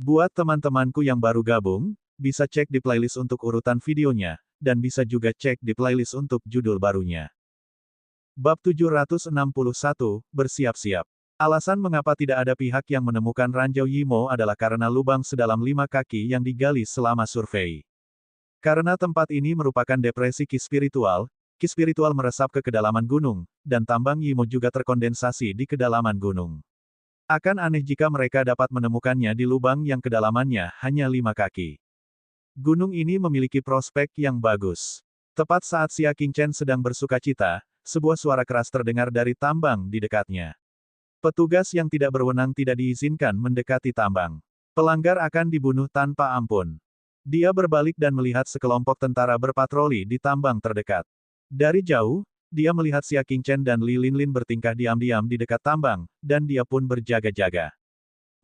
Buat teman-temanku yang baru gabung, bisa cek di playlist untuk urutan videonya, dan bisa juga cek di playlist untuk judul barunya. Bab 761, Bersiap-siap. Alasan mengapa tidak ada pihak yang menemukan Ranjau Yimo adalah karena lubang sedalam 5 kaki yang digali selama survei. Karena tempat ini merupakan depresi ki spiritual meresap ke kedalaman gunung, dan tambang Yimo juga terkondensasi di kedalaman gunung. Akan aneh jika mereka dapat menemukannya di lubang yang kedalamannya hanya 5 kaki. Gunung ini memiliki prospek yang bagus. Tepat saat Xia Qingchen sedang bersukacita, sebuah suara keras terdengar dari tambang di dekatnya. Petugas yang tidak berwenang tidak diizinkan mendekati tambang. Pelanggar akan dibunuh tanpa ampun. Dia berbalik dan melihat sekelompok tentara berpatroli di tambang terdekat. Dari jauh, dia melihat Xia Qingchen dan Li Linlin bertingkah diam-diam di dekat tambang, dan dia pun berjaga-jaga.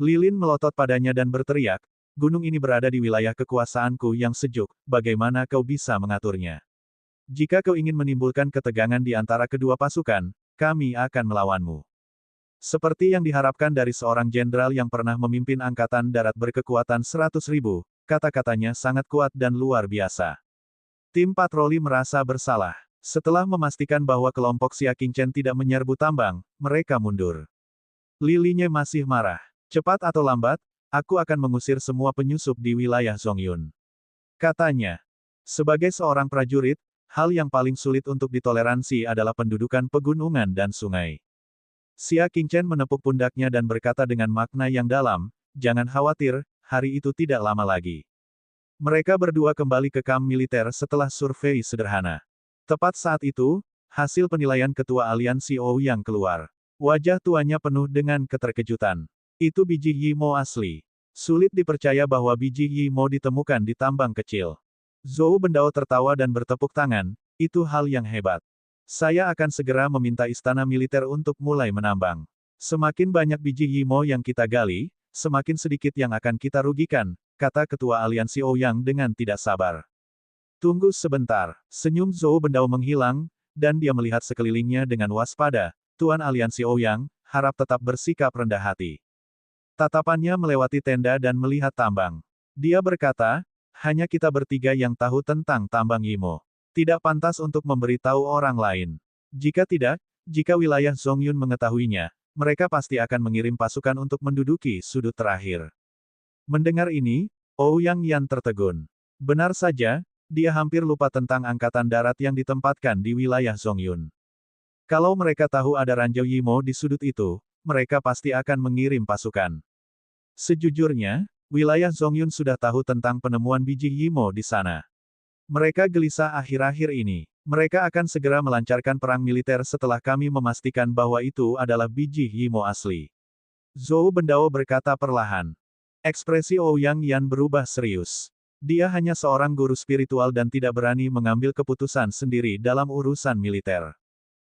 Lilin melotot padanya dan berteriak, "Gunung ini berada di wilayah kekuasaanku yang sejuk, bagaimana kau bisa mengaturnya? Jika kau ingin menimbulkan ketegangan di antara kedua pasukan, kami akan melawanmu." Seperti yang diharapkan dari seorang jenderal yang pernah memimpin angkatan darat berkekuatan 100.000, kata-katanya sangat kuat dan luar biasa. Tim patroli merasa bersalah. Setelah memastikan bahwa kelompok Xia Qingchen tidak menyerbu tambang, mereka mundur. Lilinye masih marah. "Cepat atau lambat, aku akan mengusir semua penyusup di wilayah Zongyun," katanya. Sebagai seorang prajurit, hal yang paling sulit untuk ditoleransi adalah pendudukan pegunungan dan sungai. Xia Qingchen menepuk pundaknya dan berkata dengan makna yang dalam, "Jangan khawatir, hari itu tidak lama lagi." Mereka berdua kembali ke kamp militer setelah survei sederhana. Tepat saat itu, hasil penilaian ketua aliansi Ouyang keluar. Wajah tuanya penuh dengan keterkejutan. Itu biji Yimo asli. Sulit dipercaya bahwa biji Yimo ditemukan di tambang kecil. Zhou Bendao tertawa dan bertepuk tangan, "Itu hal yang hebat. Saya akan segera meminta istana militer untuk mulai menambang. Semakin banyak biji Yimo yang kita gali, semakin sedikit yang akan kita rugikan," kata ketua aliansi Ouyang dengan tidak sabar. "Tunggu sebentar." Senyum Zhou Bendao menghilang, dan dia melihat sekelilingnya dengan waspada. "Tuan aliansi Ouyang, harap tetap bersikap rendah hati." Tatapannya melewati tenda dan melihat tambang. Dia berkata, "Hanya kita bertiga yang tahu tentang tambang Yimo. Tidak pantas untuk memberitahu orang lain. Jika tidak, jika wilayah Zongyun mengetahuinya, mereka pasti akan mengirim pasukan untuk menduduki sudut terakhir." Mendengar ini, Ouyang Yan tertegun. Benar saja, dia hampir lupa tentang angkatan darat yang ditempatkan di wilayah Zongyun. Kalau mereka tahu ada Ranjau Yimo di sudut itu, mereka pasti akan mengirim pasukan. Sejujurnya, wilayah Zongyun sudah tahu tentang penemuan biji Yimo di sana. Mereka gelisah akhir-akhir ini. Mereka akan segera melancarkan perang militer setelah kami memastikan bahwa itu adalah biji Yimo asli. Zhou Bendao berkata perlahan. Ekspresi Ouyang Yan berubah serius. Dia hanya seorang guru spiritual dan tidak berani mengambil keputusan sendiri dalam urusan militer.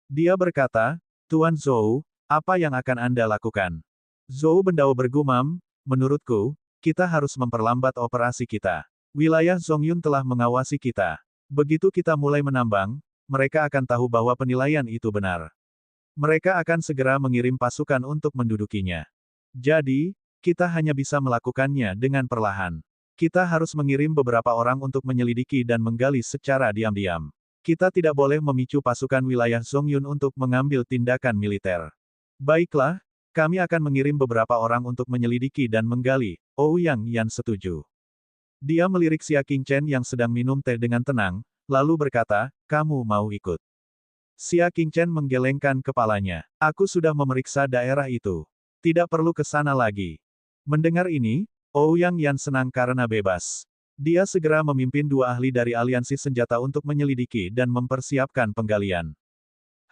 Dia berkata, "Tuan Zhou, apa yang akan Anda lakukan?" Zhou Bendao bergumam, "Menurutku, kita harus memperlambat operasi kita. Wilayah Zongyun telah mengawasi kita. Begitu kita mulai menambang, mereka akan tahu bahwa penilaian itu benar. Mereka akan segera mengirim pasukan untuk mendudukinya. Jadi, kita hanya bisa melakukannya dengan perlahan. Kita harus mengirim beberapa orang untuk menyelidiki dan menggali secara diam-diam. Kita tidak boleh memicu pasukan wilayah Zongyun untuk mengambil tindakan militer." "Baiklah, kami akan mengirim beberapa orang untuk menyelidiki dan menggali." Ouyang Yan setuju. Dia melirik Xia Qingchen yang sedang minum teh dengan tenang, lalu berkata, "Kamu mau ikut?" Xia Qingchen menggelengkan kepalanya. "Aku sudah memeriksa daerah itu. Tidak perlu ke sana lagi." Mendengar ini, Ouyang Yan senang karena bebas. Dia segera memimpin 2 ahli dari aliansi senjata untuk menyelidiki dan mempersiapkan penggalian.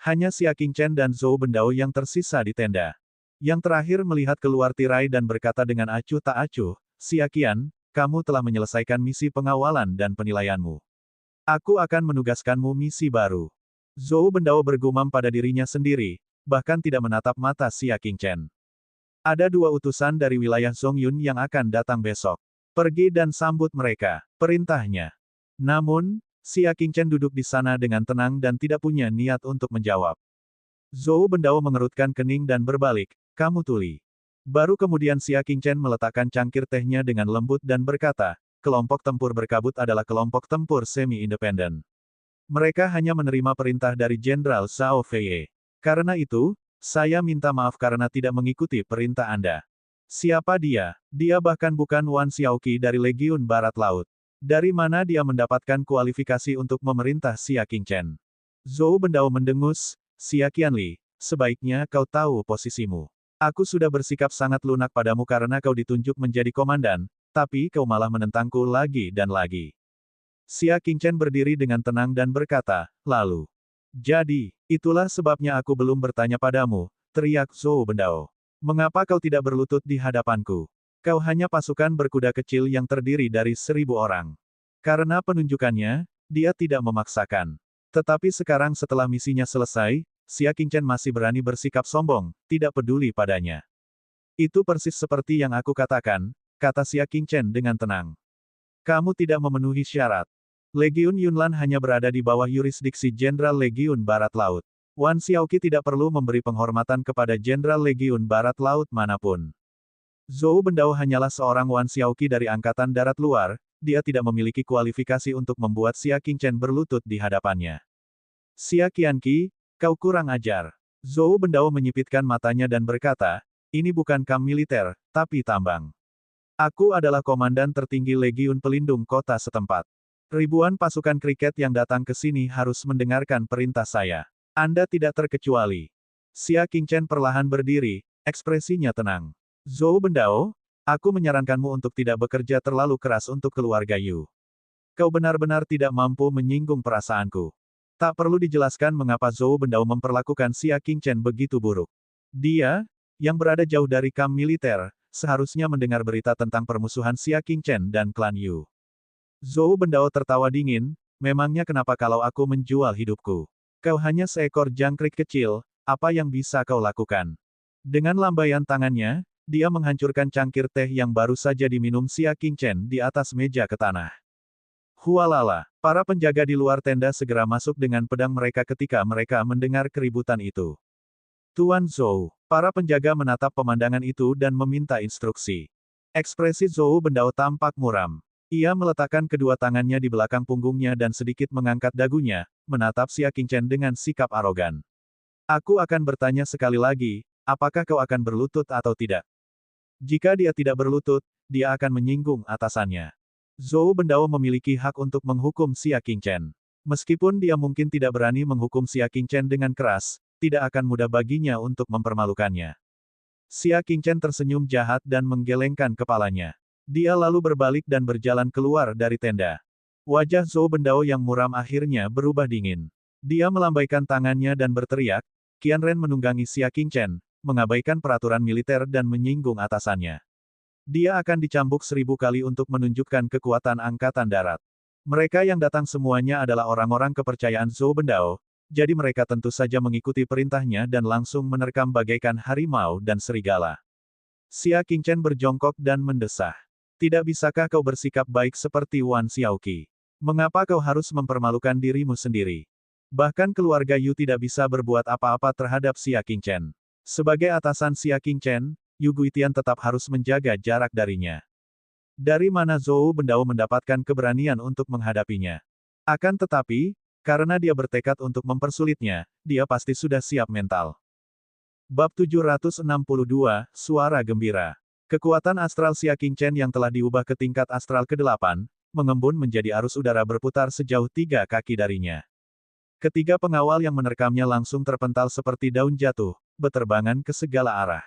Hanya Xia Qingchen dan Zhou Bendao yang tersisa di tenda. Yang terakhir melihat keluar tirai dan berkata dengan acuh tak acuh, "Xia Qian, kamu telah menyelesaikan misi pengawalan dan penilaianmu. Aku akan menugaskanmu misi baru." Zhou Bendao bergumam pada dirinya sendiri, bahkan tidak menatap mata Xia Qingchen. "Ada 2 utusan dari wilayah Zongyun yang akan datang besok. Pergi dan sambut mereka," perintahnya. Namun, Xia Qingchen duduk di sana dengan tenang dan tidak punya niat untuk menjawab. Zhou Bendao mengerutkan kening dan berbalik, "Kamu tuli. Baru kemudian Xia Qingchen meletakkan cangkir tehnya dengan lembut dan berkata, kelompok tempur berkabut adalah kelompok tempur semi-independen. Mereka hanya menerima perintah dari Jenderal Zhao Feiye. Karena itu, saya minta maaf karena tidak mengikuti perintah Anda. Siapa dia? Dia bahkan bukan Wan Xiaoqi dari Legiun Barat Laut. Dari mana dia mendapatkan kualifikasi untuk memerintah Xia Qingchen? Zhou Bendao mendengus, Xia Qianli, sebaiknya kau tahu posisimu. Aku sudah bersikap sangat lunak padamu karena kau ditunjuk menjadi komandan, tapi kau malah menentangku lagi dan lagi. Xia Qingchen berdiri dengan tenang dan berkata, lalu. Jadi, itulah sebabnya aku belum bertanya padamu, teriak Zhou Bendao. Mengapa kau tidak berlutut di hadapanku? Kau hanya pasukan berkuda kecil yang terdiri dari 1.000 orang. Karena penunjukannya, dia tidak memaksakan. Tetapi sekarang setelah misinya selesai, Xia Qingchen masih berani bersikap sombong, tidak peduli padanya. Itu persis seperti yang aku katakan, kata Xia Qingchen dengan tenang. Kamu tidak memenuhi syarat. Legiun Yunlan hanya berada di bawah yurisdiksi Jenderal Legiun Barat Laut. Wan Xiaoqi tidak perlu memberi penghormatan kepada Jenderal Legiun Barat Laut manapun. Zhou Bendao hanyalah seorang Wan Xiaoqi dari Angkatan Darat Luar, dia tidak memiliki kualifikasi untuk membuat Xia Qingchen berlutut di hadapannya. Xia Qianqi, kau kurang ajar. Zhou Bendao menyipitkan matanya dan berkata, ini bukan kamp militer, tapi tambang. Aku adalah komandan tertinggi Legiun Pelindung Kota setempat. Ribuan pasukan kriket yang datang ke sini harus mendengarkan perintah saya. Anda tidak terkecuali. Xia Qingchen perlahan berdiri, ekspresinya tenang. Zhou Bendao, aku menyarankanmu untuk tidak bekerja terlalu keras untuk keluarga Yu. Kau benar-benar tidak mampu menyinggung perasaanku. Tak perlu dijelaskan mengapa Zhou Bendao memperlakukan Xia Qingchen begitu buruk. Dia, yang berada jauh dari kamp militer, seharusnya mendengar berita tentang permusuhan Xia Qingchen dan klan Yu. Zhou Bendao tertawa dingin, memangnya kenapa kalau aku menjual hidupku? Kau hanya seekor jangkrik kecil, apa yang bisa kau lakukan? Dengan lambaian tangannya, dia menghancurkan cangkir teh yang baru saja diminum Xia Qingchen di atas meja ke tanah. Hualala, para penjaga di luar tenda segera masuk dengan pedang mereka ketika mereka mendengar keributan itu. Tuan Zhou, para penjaga menatap pemandangan itu dan meminta instruksi. Ekspresi Zhou Bendao tampak muram. Ia meletakkan kedua tangannya di belakang punggungnya dan sedikit mengangkat dagunya, menatap Xia Qingchen dengan sikap arogan. Aku akan bertanya sekali lagi, apakah kau akan berlutut atau tidak? Jika dia tidak berlutut, dia akan menyinggung atasannya. Zhou Bendao memiliki hak untuk menghukum Xia Qingchen. Meskipun dia mungkin tidak berani menghukum Xia Qingchen dengan keras, tidak akan mudah baginya untuk mempermalukannya. Xia Qingchen tersenyum jahat dan menggelengkan kepalanya. Dia lalu berbalik dan berjalan keluar dari tenda. Wajah Zhou Bendao yang muram akhirnya berubah dingin. Dia melambaikan tangannya dan berteriak, Qianren menunggangi Xia Qingchen, mengabaikan peraturan militer dan menyinggung atasannya. Dia akan dicambuk 1000 kali untuk menunjukkan kekuatan angkatan darat. Mereka yang datang semuanya adalah orang-orang kepercayaan Zhou Bendao, jadi mereka tentu saja mengikuti perintahnya dan langsung menerkam bagaikan harimau dan serigala. Xia Qingchen berjongkok dan mendesah. Tidak bisakah kau bersikap baik seperti Wan Xiaoqi? Mengapa kau harus mempermalukan dirimu sendiri? Bahkan keluarga Yu tidak bisa berbuat apa-apa terhadap Xia Qingchen. Sebagai atasan Xia Qingchen, Yu Guitian tetap harus menjaga jarak darinya. Dari mana Zhou Bendao mendapatkan keberanian untuk menghadapinya? Akan tetapi, karena dia bertekad untuk mempersulitnya, dia pasti sudah siap mental. Bab 762, Suara Gembira. Kekuatan astral Xia Qingchen yang telah diubah ke tingkat astral ke-8, mengembun menjadi arus udara berputar sejauh 3 kaki darinya. Ketiga pengawal yang menerkamnya langsung terpental seperti daun jatuh, beterbangan ke segala arah.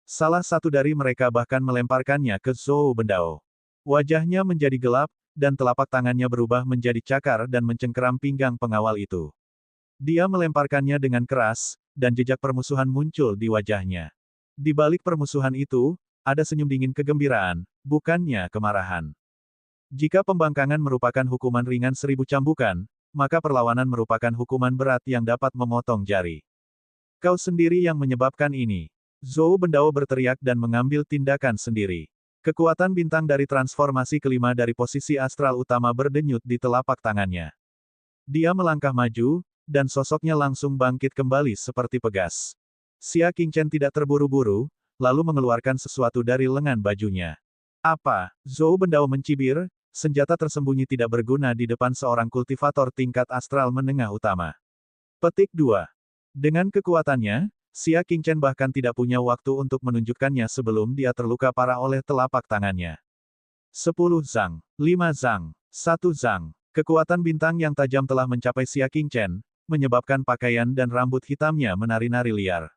Salah satu dari mereka bahkan melemparkannya ke Zhou Bendao. Wajahnya menjadi gelap, dan telapak tangannya berubah menjadi cakar dan mencengkeram pinggang pengawal itu. Dia melemparkannya dengan keras, dan jejak permusuhan muncul di wajahnya. Di balik permusuhan itu, ada senyum dingin kegembiraan, bukannya kemarahan. Jika pembangkangan merupakan hukuman ringan 1000 cambukan, maka perlawanan merupakan hukuman berat yang dapat memotong jari. Kau sendiri yang menyebabkan ini. Zhou Bendao berteriak dan mengambil tindakan sendiri. Kekuatan bintang dari transformasi kelima dari posisi astral utama berdenyut di telapak tangannya. Dia melangkah maju, dan sosoknya langsung bangkit kembali seperti pegas. Xia Qingchen tidak terburu-buru, lalu mengeluarkan sesuatu dari lengan bajunya. Apa? Zhou Bendao mencibir, senjata tersembunyi tidak berguna di depan seorang kultivator tingkat astral menengah utama. Petik 2. Dengan kekuatannya, Xia Qingchen bahkan tidak punya waktu untuk menunjukkannya sebelum dia terluka parah oleh telapak tangannya. 10 zang, 5 zang, 1 zang. Kekuatan bintang yang tajam telah mencapai Xia Qingchen, menyebabkan pakaian dan rambut hitamnya menari-nari liar.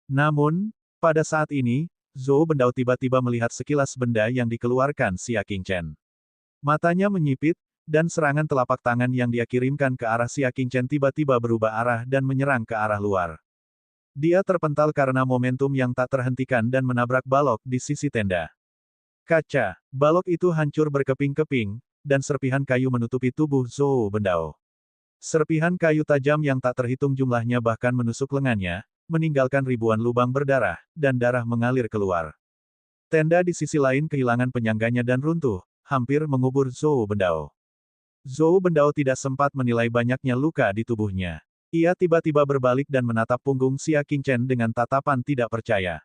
Namun, pada saat ini, Zhou Bendao tiba-tiba melihat sekilas benda yang dikeluarkan Xia Qingchen. Matanya menyipit, dan serangan telapak tangan yang dia kirimkan ke arah Xia Qingchen tiba-tiba berubah arah dan menyerang ke arah luar. Dia terpental karena momentum yang tak terhentikan dan menabrak balok di sisi tenda. Kaca, balok itu hancur berkeping-keping, dan serpihan kayu menutupi tubuh Zhou Bendao. Serpihan kayu tajam yang tak terhitung jumlahnya bahkan menusuk lengannya, meninggalkan ribuan lubang berdarah, dan darah mengalir keluar. Tenda di sisi lain kehilangan penyangganya dan runtuh, hampir mengubur Zhou Bendao. Zhou Bendao tidak sempat menilai banyaknya luka di tubuhnya. Ia tiba-tiba berbalik dan menatap punggung Xia Qingchen dengan tatapan tidak percaya.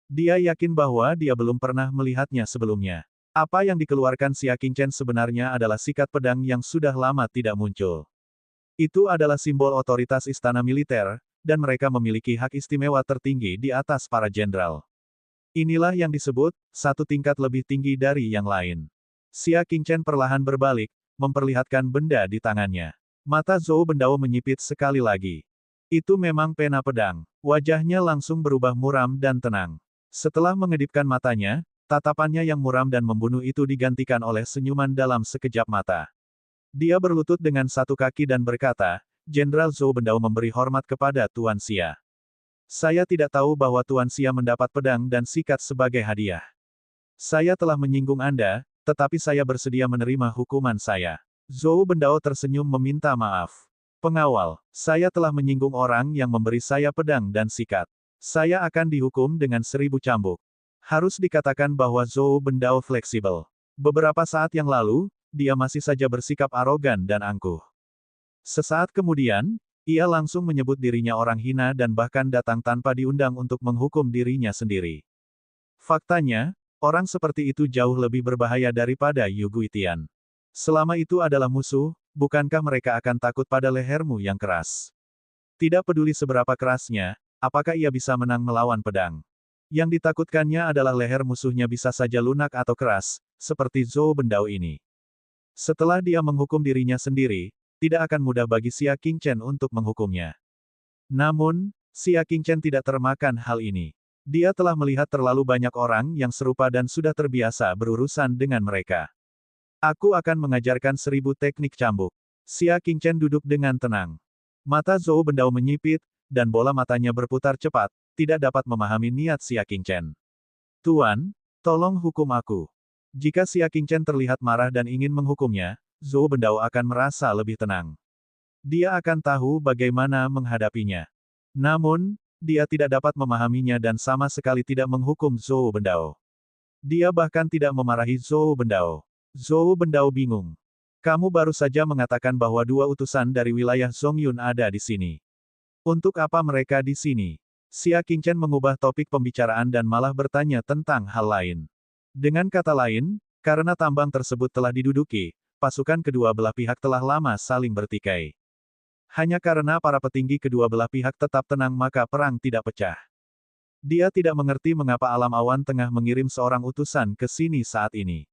Dia yakin bahwa dia belum pernah melihatnya sebelumnya. Apa yang dikeluarkan Xia Qingchen sebenarnya adalah sikat pedang yang sudah lama tidak muncul. Itu adalah simbol otoritas istana militer, dan mereka memiliki hak istimewa tertinggi di atas para jenderal. Inilah yang disebut, satu tingkat lebih tinggi dari yang lain. Xia Qingchen perlahan berbalik, memperlihatkan benda di tangannya. Mata Zhou Bendao menyipit sekali lagi. Itu memang pena pedang. Wajahnya langsung berubah muram dan tenang. Setelah mengedipkan matanya, tatapannya yang muram dan membunuh itu digantikan oleh senyuman dalam sekejap mata. Dia berlutut dengan satu kaki dan berkata, Jenderal Zhou Bendao memberi hormat kepada Tuan Xia. Saya tidak tahu bahwa Tuan Xia mendapat pedang dan sikat sebagai hadiah. Saya telah menyinggung Anda, tetapi saya bersedia menerima hukuman saya. Zhou Bendao tersenyum meminta maaf. Pengawal, saya telah menyinggung orang yang memberi saya pedang dan sikat. Saya akan dihukum dengan 1000 cambuk. Harus dikatakan bahwa Zhou Bendao fleksibel. Beberapa saat yang lalu, dia masih saja bersikap arogan dan angkuh. Sesaat kemudian, ia langsung menyebut dirinya orang hina dan bahkan datang tanpa diundang untuk menghukum dirinya sendiri. Faktanya, orang seperti itu jauh lebih berbahaya daripada Yu Guitian. Selama itu adalah musuh, bukankah mereka akan takut pada lehermu yang keras? Tidak peduli seberapa kerasnya, apakah ia bisa menang melawan pedang? Yang ditakutkannya adalah leher musuhnya bisa saja lunak atau keras, seperti Zhou Bendao ini. Setelah dia menghukum dirinya sendiri, tidak akan mudah bagi Xia Qingchen untuk menghukumnya. Namun, Xia Qingchen tidak termakan hal ini. Dia telah melihat terlalu banyak orang yang serupa dan sudah terbiasa berurusan dengan mereka. Aku akan mengajarkan 1000 teknik cambuk. Xia Qingchen duduk dengan tenang. Mata Zhou Bendao menyipit, dan bola matanya berputar cepat, tidak dapat memahami niat Xia Qingchen. Tuan, tolong hukum aku. Jika Xia Qingchen terlihat marah dan ingin menghukumnya, Zhou Bendao akan merasa lebih tenang. Dia akan tahu bagaimana menghadapinya. Namun, dia tidak dapat memahaminya dan sama sekali tidak menghukum Zhou Bendao. Dia bahkan tidak memarahi Zhou Bendao. Zhou Bendao bingung. Kamu baru saja mengatakan bahwa 2 utusan dari wilayah Zongyun ada di sini. Untuk apa mereka di sini? Xia Qingchen mengubah topik pembicaraan dan malah bertanya tentang hal lain. Dengan kata lain, karena tambang tersebut telah diduduki, pasukan kedua belah pihak telah lama saling bertikai. Hanya karena para petinggi kedua belah pihak tetap tenang maka perang tidak pecah. Dia tidak mengerti mengapa alam awan tengah mengirim seorang utusan ke sini saat ini.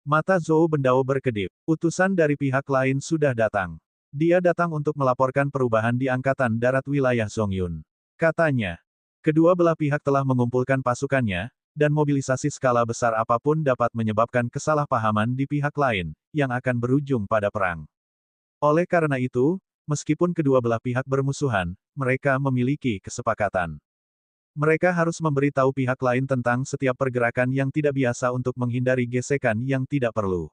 Mata Zhou Bendao berkedip. Utusan dari pihak lain sudah datang. Dia datang untuk melaporkan perubahan di Angkatan Darat wilayah Zongyun. Katanya, kedua belah pihak telah mengumpulkan pasukannya, dan mobilisasi skala besar apapun dapat menyebabkan kesalahpahaman di pihak lain, yang akan berujung pada perang. Oleh karena itu, meskipun kedua belah pihak bermusuhan, mereka memiliki kesepakatan. Mereka harus memberitahu pihak lain tentang setiap pergerakan yang tidak biasa untuk menghindari gesekan yang tidak perlu.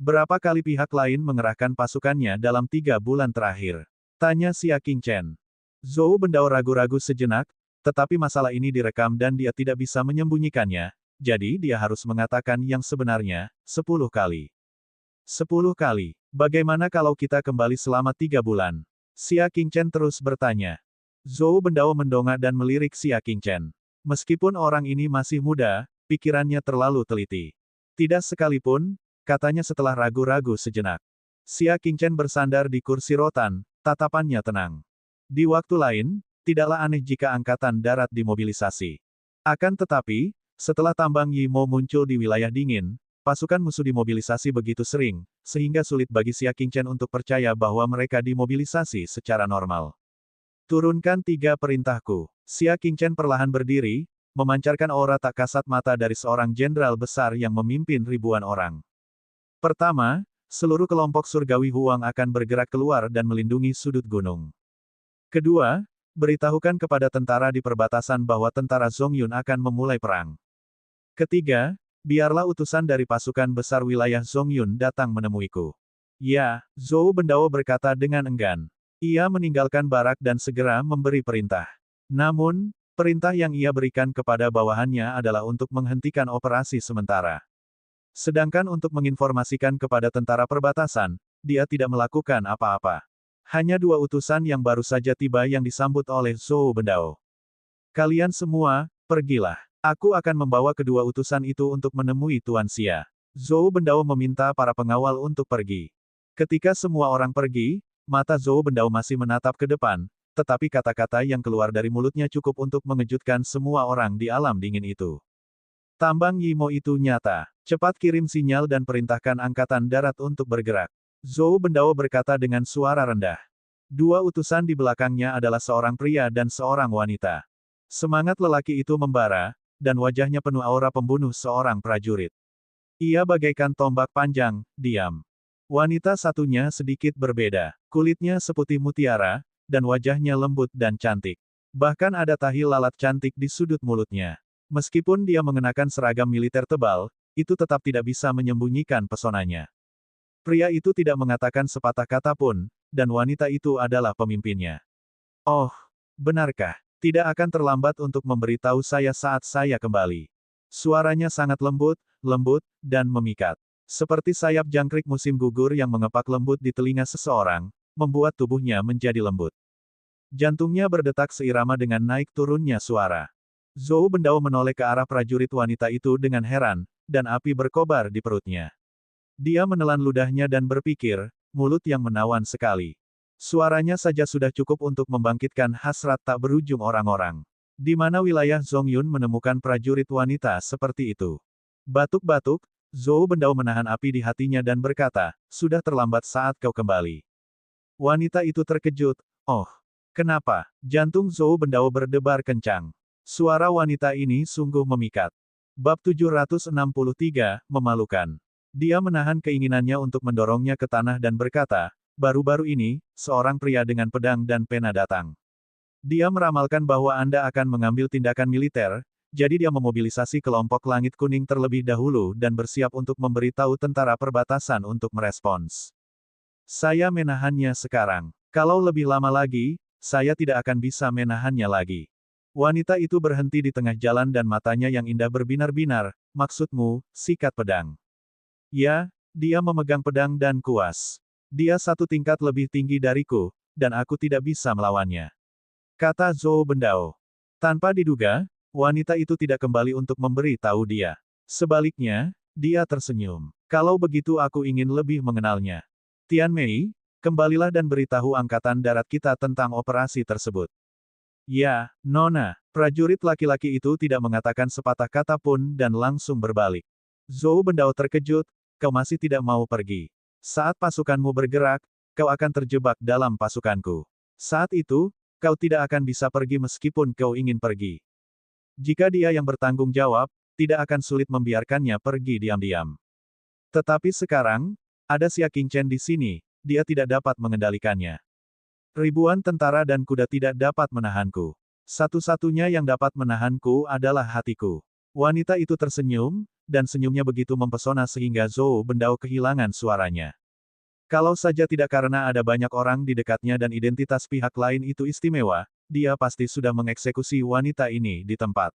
Berapa kali pihak lain mengerahkan pasukannya dalam 3 bulan terakhir? Tanya Xia Qingchen. Zhou Bendao ragu-ragu sejenak, tetapi masalah ini direkam dan dia tidak bisa menyembunyikannya, jadi dia harus mengatakan yang sebenarnya, 10 kali. 10 kali. Bagaimana kalau kita kembali selama 3 bulan? Xia Qingchen terus bertanya. Zhou Bendao mendongak dan melirik Xia Qingchen. Meskipun orang ini masih muda, pikirannya terlalu teliti. Tidak sekalipun, katanya setelah ragu-ragu sejenak. Xia Qingchen bersandar di kursi rotan, tatapannya tenang. Di waktu lain, tidaklah aneh jika angkatan darat dimobilisasi. Akan tetapi, setelah tambang Yimo muncul di wilayah dingin, pasukan musuh dimobilisasi begitu sering, sehingga sulit bagi Xia Qingchen untuk percaya bahwa mereka dimobilisasi secara normal. Turunkan 3 perintahku. Xia Qingchen perlahan berdiri, memancarkan aura tak kasat mata dari seorang jenderal besar yang memimpin ribuan orang. Pertama, seluruh kelompok surgawi Huang akan bergerak keluar dan melindungi sudut gunung. Kedua, beritahukan kepada tentara di perbatasan bahwa tentara Zongyun akan memulai perang. Ketiga, biarlah utusan dari pasukan besar wilayah Zongyun datang menemuiku. Ya, Zhou Bendao berkata dengan enggan. Ia meninggalkan barak dan segera memberi perintah. Namun, perintah yang ia berikan kepada bawahannya adalah untuk menghentikan operasi sementara. Sedangkan untuk menginformasikan kepada tentara perbatasan, dia tidak melakukan apa-apa. Hanya 2 utusan yang baru saja tiba yang disambut oleh Zhou Bendao. Kalian semua, pergilah. Aku akan membawa kedua utusan itu untuk menemui Tuan Xia. Zhou Bendao meminta para pengawal untuk pergi. Ketika semua orang pergi, mata Zhou Bendao masih menatap ke depan, tetapi kata-kata yang keluar dari mulutnya cukup untuk mengejutkan semua orang di alam dingin itu. Tambang Yimo itu nyata. Cepat kirim sinyal dan perintahkan angkatan darat untuk bergerak. Zhou Bendao berkata dengan suara rendah. 2 utusan di belakangnya adalah seorang pria dan seorang wanita. Semangat lelaki itu membara, dan wajahnya penuh aura pembunuh seorang prajurit. Ia bagaikan tombak panjang, diam. Wanita satunya sedikit berbeda. Kulitnya seputih mutiara, dan wajahnya lembut dan cantik. Bahkan ada tahi lalat cantik di sudut mulutnya. Meskipun dia mengenakan seragam militer tebal, itu tetap tidak bisa menyembunyikan pesonanya. Pria itu tidak mengatakan sepatah kata pun, dan wanita itu adalah pemimpinnya. Oh, benarkah? Tidak akan terlambat untuk memberitahu saya saat saya kembali. Suaranya sangat lembut, dan memikat. Seperti sayap jangkrik musim gugur yang mengepak lembut di telinga seseorang, membuat tubuhnya menjadi lembut. Jantungnya berdetak seirama dengan naik turunnya suara. Zhou Bendao menoleh ke arah prajurit wanita itu dengan heran, dan api berkobar di perutnya. Dia menelan ludahnya dan berpikir, mulut yang menawan sekali. Suaranya saja sudah cukup untuk membangkitkan hasrat tak berujung orang-orang. Di mana wilayah Zongyun menemukan prajurit wanita seperti itu? Batuk-batuk, Zhou Bendao menahan api di hatinya dan berkata, sudah terlambat saat kau kembali. Wanita itu terkejut, oh, kenapa? Jantung Zhou Bendao berdebar kencang. Suara wanita ini sungguh memikat. Bab 763, memalukan. Dia menahan keinginannya untuk mendorongnya ke tanah dan berkata, baru-baru ini, seorang pria dengan pedang dan pena datang. Dia meramalkan bahwa Anda akan mengambil tindakan militer, jadi dia memobilisasi kelompok Langit Kuning terlebih dahulu dan bersiap untuk memberitahu tentara perbatasan untuk merespons. Saya menahannya sekarang. Kalau lebih lama lagi, saya tidak akan bisa menahannya lagi. Wanita itu berhenti di tengah jalan dan matanya yang indah berbinar-binar, maksudmu, sikat pedang. Ya, dia memegang pedang dan kuas. Dia 1 tingkat lebih tinggi dariku, dan aku tidak bisa melawannya. Kata Zhou Bendao. Tanpa diduga, wanita itu tidak kembali untuk memberi tahu dia. Sebaliknya, dia tersenyum. Kalau begitu aku ingin lebih mengenalnya. Tian Mei, kembalilah dan beritahu angkatan darat kita tentang operasi tersebut. Ya, Nona. Prajurit laki-laki itu tidak mengatakan sepatah kata pun dan langsung berbalik. Zhou Bendao terkejut, kau masih tidak mau pergi. Saat pasukanmu bergerak, kau akan terjebak dalam pasukanku. Saat itu, kau tidak akan bisa pergi meskipun kau ingin pergi. Jika dia yang bertanggung jawab, tidak akan sulit membiarkannya pergi diam-diam. Tetapi sekarang, ada Xia Qingchen di sini, dia tidak dapat mengendalikannya. Ribuan tentara dan kuda tidak dapat menahanku. Satu-satunya yang dapat menahanku adalah hatiku. Wanita itu tersenyum, dan senyumnya begitu mempesona sehingga Zhou Bendao kehilangan suaranya. Kalau saja tidak karena ada banyak orang di dekatnya dan identitas pihak lain itu istimewa, dia pasti sudah mengeksekusi wanita ini di tempat.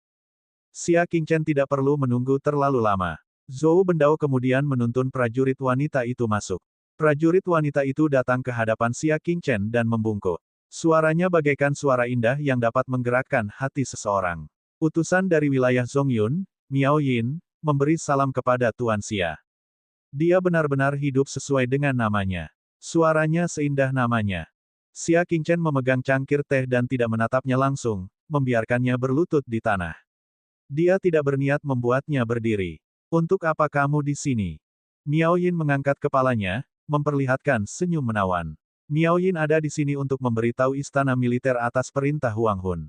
Xia Qingchen tidak perlu menunggu terlalu lama. Zhou Bendao kemudian menuntun prajurit wanita itu masuk. Prajurit wanita itu datang ke hadapan Xia Qingchen dan membungkuk. Suaranya bagaikan suara indah yang dapat menggerakkan hati seseorang. Utusan dari wilayah Zongyun, Miao Yin, memberi salam kepada Tuan Xia. Dia benar-benar hidup sesuai dengan namanya. Suaranya seindah namanya. Xia Qingchen memegang cangkir teh dan tidak menatapnya langsung, membiarkannya berlutut di tanah. Dia tidak berniat membuatnya berdiri. Untuk apa kamu di sini? Miao Yin mengangkat kepalanya, memperlihatkan senyum menawan. Miao Yin ada di sini untuk memberitahu istana militer atas perintah Huang Hun.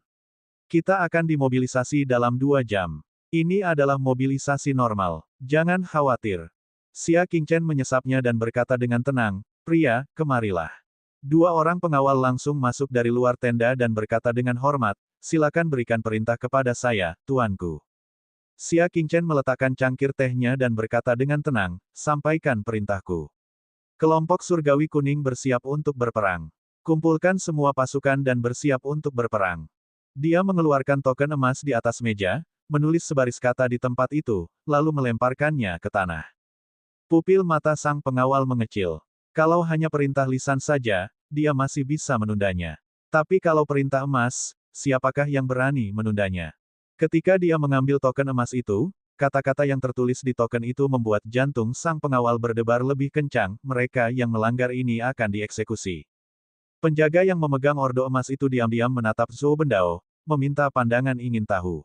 Kita akan dimobilisasi dalam 2 jam. Ini adalah mobilisasi normal. Jangan khawatir. Xia Qingchen menyesapnya dan berkata dengan tenang, pria, kemarilah. 2 orang pengawal langsung masuk dari luar tenda dan berkata dengan hormat, silakan berikan perintah kepada saya, tuanku. Xia Qingchen meletakkan cangkir tehnya dan berkata dengan tenang, sampaikan perintahku. Kelompok surgawi kuning bersiap untuk berperang. Kumpulkan semua pasukan dan bersiap untuk berperang. Dia mengeluarkan token emas di atas meja, menulis sebaris kata di tempat itu, lalu melemparkannya ke tanah. Pupil mata sang pengawal mengecil. Kalau hanya perintah lisan saja, dia masih bisa menundanya. Tapi kalau perintah emas, siapakah yang berani menundanya? Ketika dia mengambil token emas itu, kata-kata yang tertulis di token itu membuat jantung sang pengawal berdebar lebih kencang, mereka yang melanggar ini akan dieksekusi. Penjaga yang memegang ordo emas itu diam-diam menatap Zhou Bendao, meminta pandangan ingin tahu.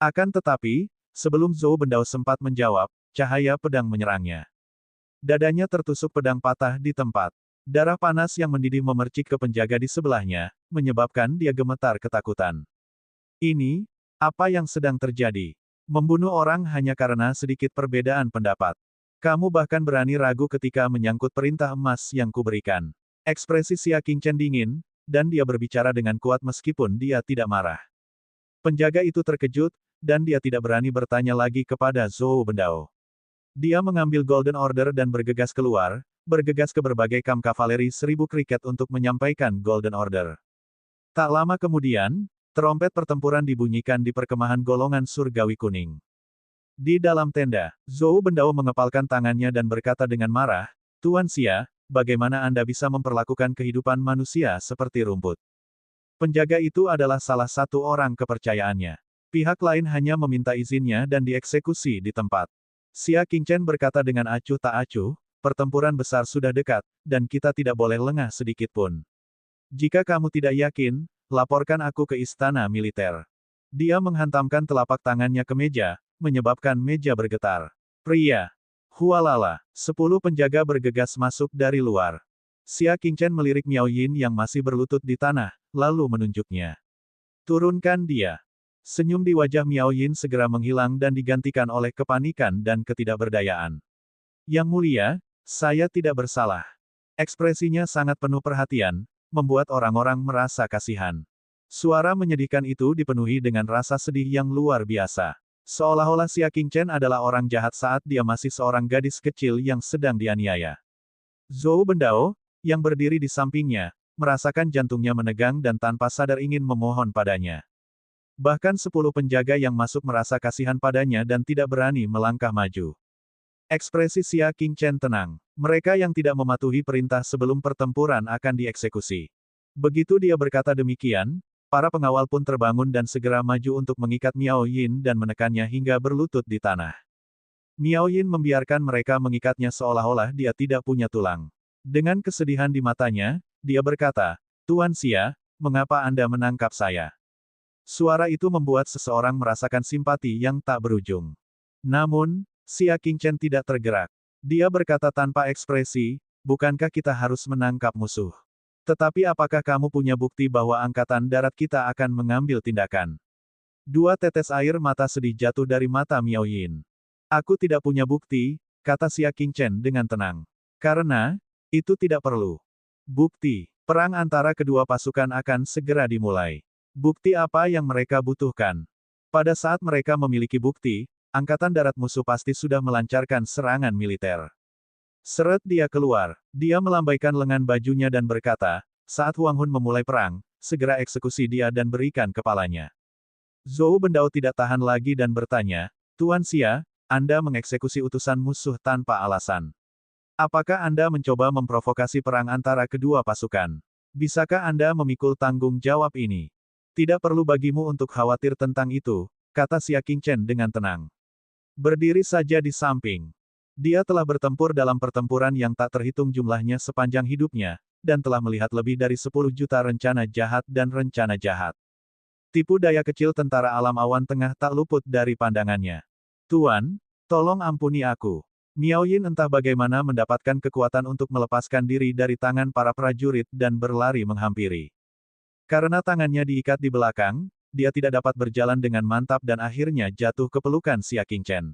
Akan tetapi, sebelum Zhou Bendao sempat menjawab, cahaya pedang menyerangnya. Dadanya tertusuk pedang patah di tempat. Darah panas yang mendidih memercik ke penjaga di sebelahnya, menyebabkan dia gemetar ketakutan. Ini, apa yang sedang terjadi? Membunuh orang hanya karena sedikit perbedaan pendapat. Kamu bahkan berani ragu ketika menyangkut perintah emas yang kuberikan. Ekspresi Xia Qingchen dingin, dan dia berbicara dengan kuat meskipun dia tidak marah. Penjaga itu terkejut, dan dia tidak berani bertanya lagi kepada Zhou Bendao. Dia mengambil Golden Order dan bergegas keluar, bergegas ke berbagai kamp kavaleri 1000 kriket untuk menyampaikan Golden Order. Tak lama kemudian, trompet pertempuran dibunyikan di perkemahan golongan surgawi kuning. Di dalam tenda, Zhou Bendao mengepalkan tangannya dan berkata dengan marah, Tuan Xia, bagaimana Anda bisa memperlakukan kehidupan manusia seperti rumput? Penjaga itu adalah salah satu orang kepercayaannya. Pihak lain hanya meminta izinnya dan dieksekusi di tempat. Xia Qingchen berkata dengan acuh tak acuh, pertempuran besar sudah dekat, dan kita tidak boleh lengah sedikit pun. Jika kamu tidak yakin, laporkan aku ke istana militer. Dia menghantamkan telapak tangannya ke meja, menyebabkan meja bergetar. Pria. Hualala. 10 penjaga bergegas masuk dari luar. Xia Qingchen melirik Miao Yin yang masih berlutut di tanah, lalu menunjuknya. Turunkan dia. Senyum di wajah Miao Yin segera menghilang dan digantikan oleh kepanikan dan ketidakberdayaan. Yang mulia, saya tidak bersalah. Ekspresinya sangat penuh perhatian, membuat orang-orang merasa kasihan. Suara menyedihkan itu dipenuhi dengan rasa sedih yang luar biasa. Seolah-olah Xia Qingchen adalah orang jahat saat dia masih seorang gadis kecil yang sedang dianiaya. Zhou Bendao, yang berdiri di sampingnya, merasakan jantungnya menegang dan tanpa sadar ingin memohon padanya. Bahkan 10 penjaga yang masuk merasa kasihan padanya dan tidak berani melangkah maju. Ekspresi Xia Qingchen tenang. Mereka yang tidak mematuhi perintah sebelum pertempuran akan dieksekusi. Begitu dia berkata demikian, para pengawal pun terbangun dan segera maju untuk mengikat Miao Yin dan menekannya hingga berlutut di tanah. Miao Yin membiarkan mereka mengikatnya seolah-olah dia tidak punya tulang. Dengan kesedihan di matanya, dia berkata, Tuan Xia, mengapa Anda menangkap saya? Suara itu membuat seseorang merasakan simpati yang tak berujung. Namun, Xia Qingchen tidak tergerak. Dia berkata tanpa ekspresi, bukankah kita harus menangkap musuh? Tetapi apakah kamu punya bukti bahwa Angkatan Darat kita akan mengambil tindakan? 2 tetes air mata sedih jatuh dari mata Miao Yin. Aku tidak punya bukti, kata Xia Qingchen dengan tenang. Karena, itu tidak perlu. Bukti, perang antara kedua pasukan akan segera dimulai. Bukti apa yang mereka butuhkan? Pada saat mereka memiliki bukti, Angkatan Darat musuh pasti sudah melancarkan serangan militer. Seret dia keluar. Dia melambaikan lengan bajunya dan berkata, saat Huang Hun memulai perang, segera eksekusi dia dan berikan kepalanya. Zhou Bendao tidak tahan lagi dan bertanya, Tuan Xia, Anda mengeksekusi utusan musuh tanpa alasan. Apakah Anda mencoba memprovokasi perang antara kedua pasukan? Bisakah Anda memikul tanggung jawab ini? Tidak perlu bagimu untuk khawatir tentang itu, kata Xia Qingchen dengan tenang. Berdiri saja di samping. Dia telah bertempur dalam pertempuran yang tak terhitung jumlahnya sepanjang hidupnya, dan telah melihat lebih dari 10 juta rencana jahat dan rencana jahat. Tipu daya kecil tentara alam awan tengah tak luput dari pandangannya. Tuan, tolong ampuni aku. Miao Yin entah bagaimana mendapatkan kekuatan untuk melepaskan diri dari tangan para prajurit dan berlari menghampiri. Karena tangannya diikat di belakang, dia tidak dapat berjalan dengan mantap dan akhirnya jatuh ke pelukan Xia Qingchen.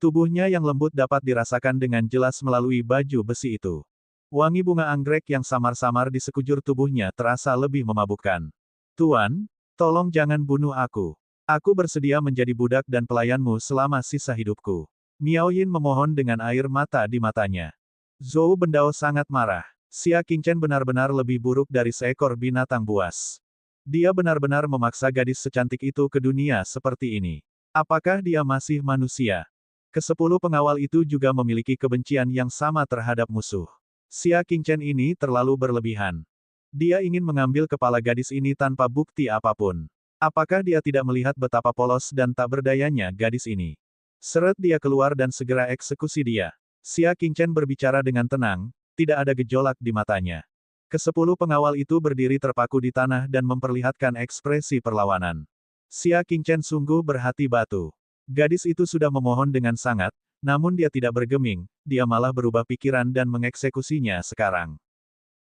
Tubuhnya yang lembut dapat dirasakan dengan jelas melalui baju besi itu. Wangi bunga anggrek yang samar-samar di sekujur tubuhnya terasa lebih memabukkan. Tuan, tolong jangan bunuh aku. Aku bersedia menjadi budak dan pelayanmu selama sisa hidupku. Miao Yin memohon dengan air mata di matanya. Zhou Bendao sangat marah. Xia Qingchen benar-benar lebih buruk dari seekor binatang buas. Dia benar-benar memaksa gadis secantik itu ke dunia seperti ini. Apakah dia masih manusia? Kesepuluh pengawal itu juga memiliki kebencian yang sama terhadap musuh. Xia Qingchen ini terlalu berlebihan. Dia ingin mengambil kepala gadis ini tanpa bukti apapun. Apakah dia tidak melihat betapa polos dan tak berdayanya gadis ini? Seret dia keluar dan segera eksekusi dia. Xia Qingchen berbicara dengan tenang, tidak ada gejolak di matanya. Kesepuluh pengawal itu berdiri terpaku di tanah dan memperlihatkan ekspresi perlawanan. Xia Qingchen sungguh berhati batu. Gadis itu sudah memohon dengan sangat, namun dia tidak bergeming, dia malah berubah pikiran dan mengeksekusinya sekarang.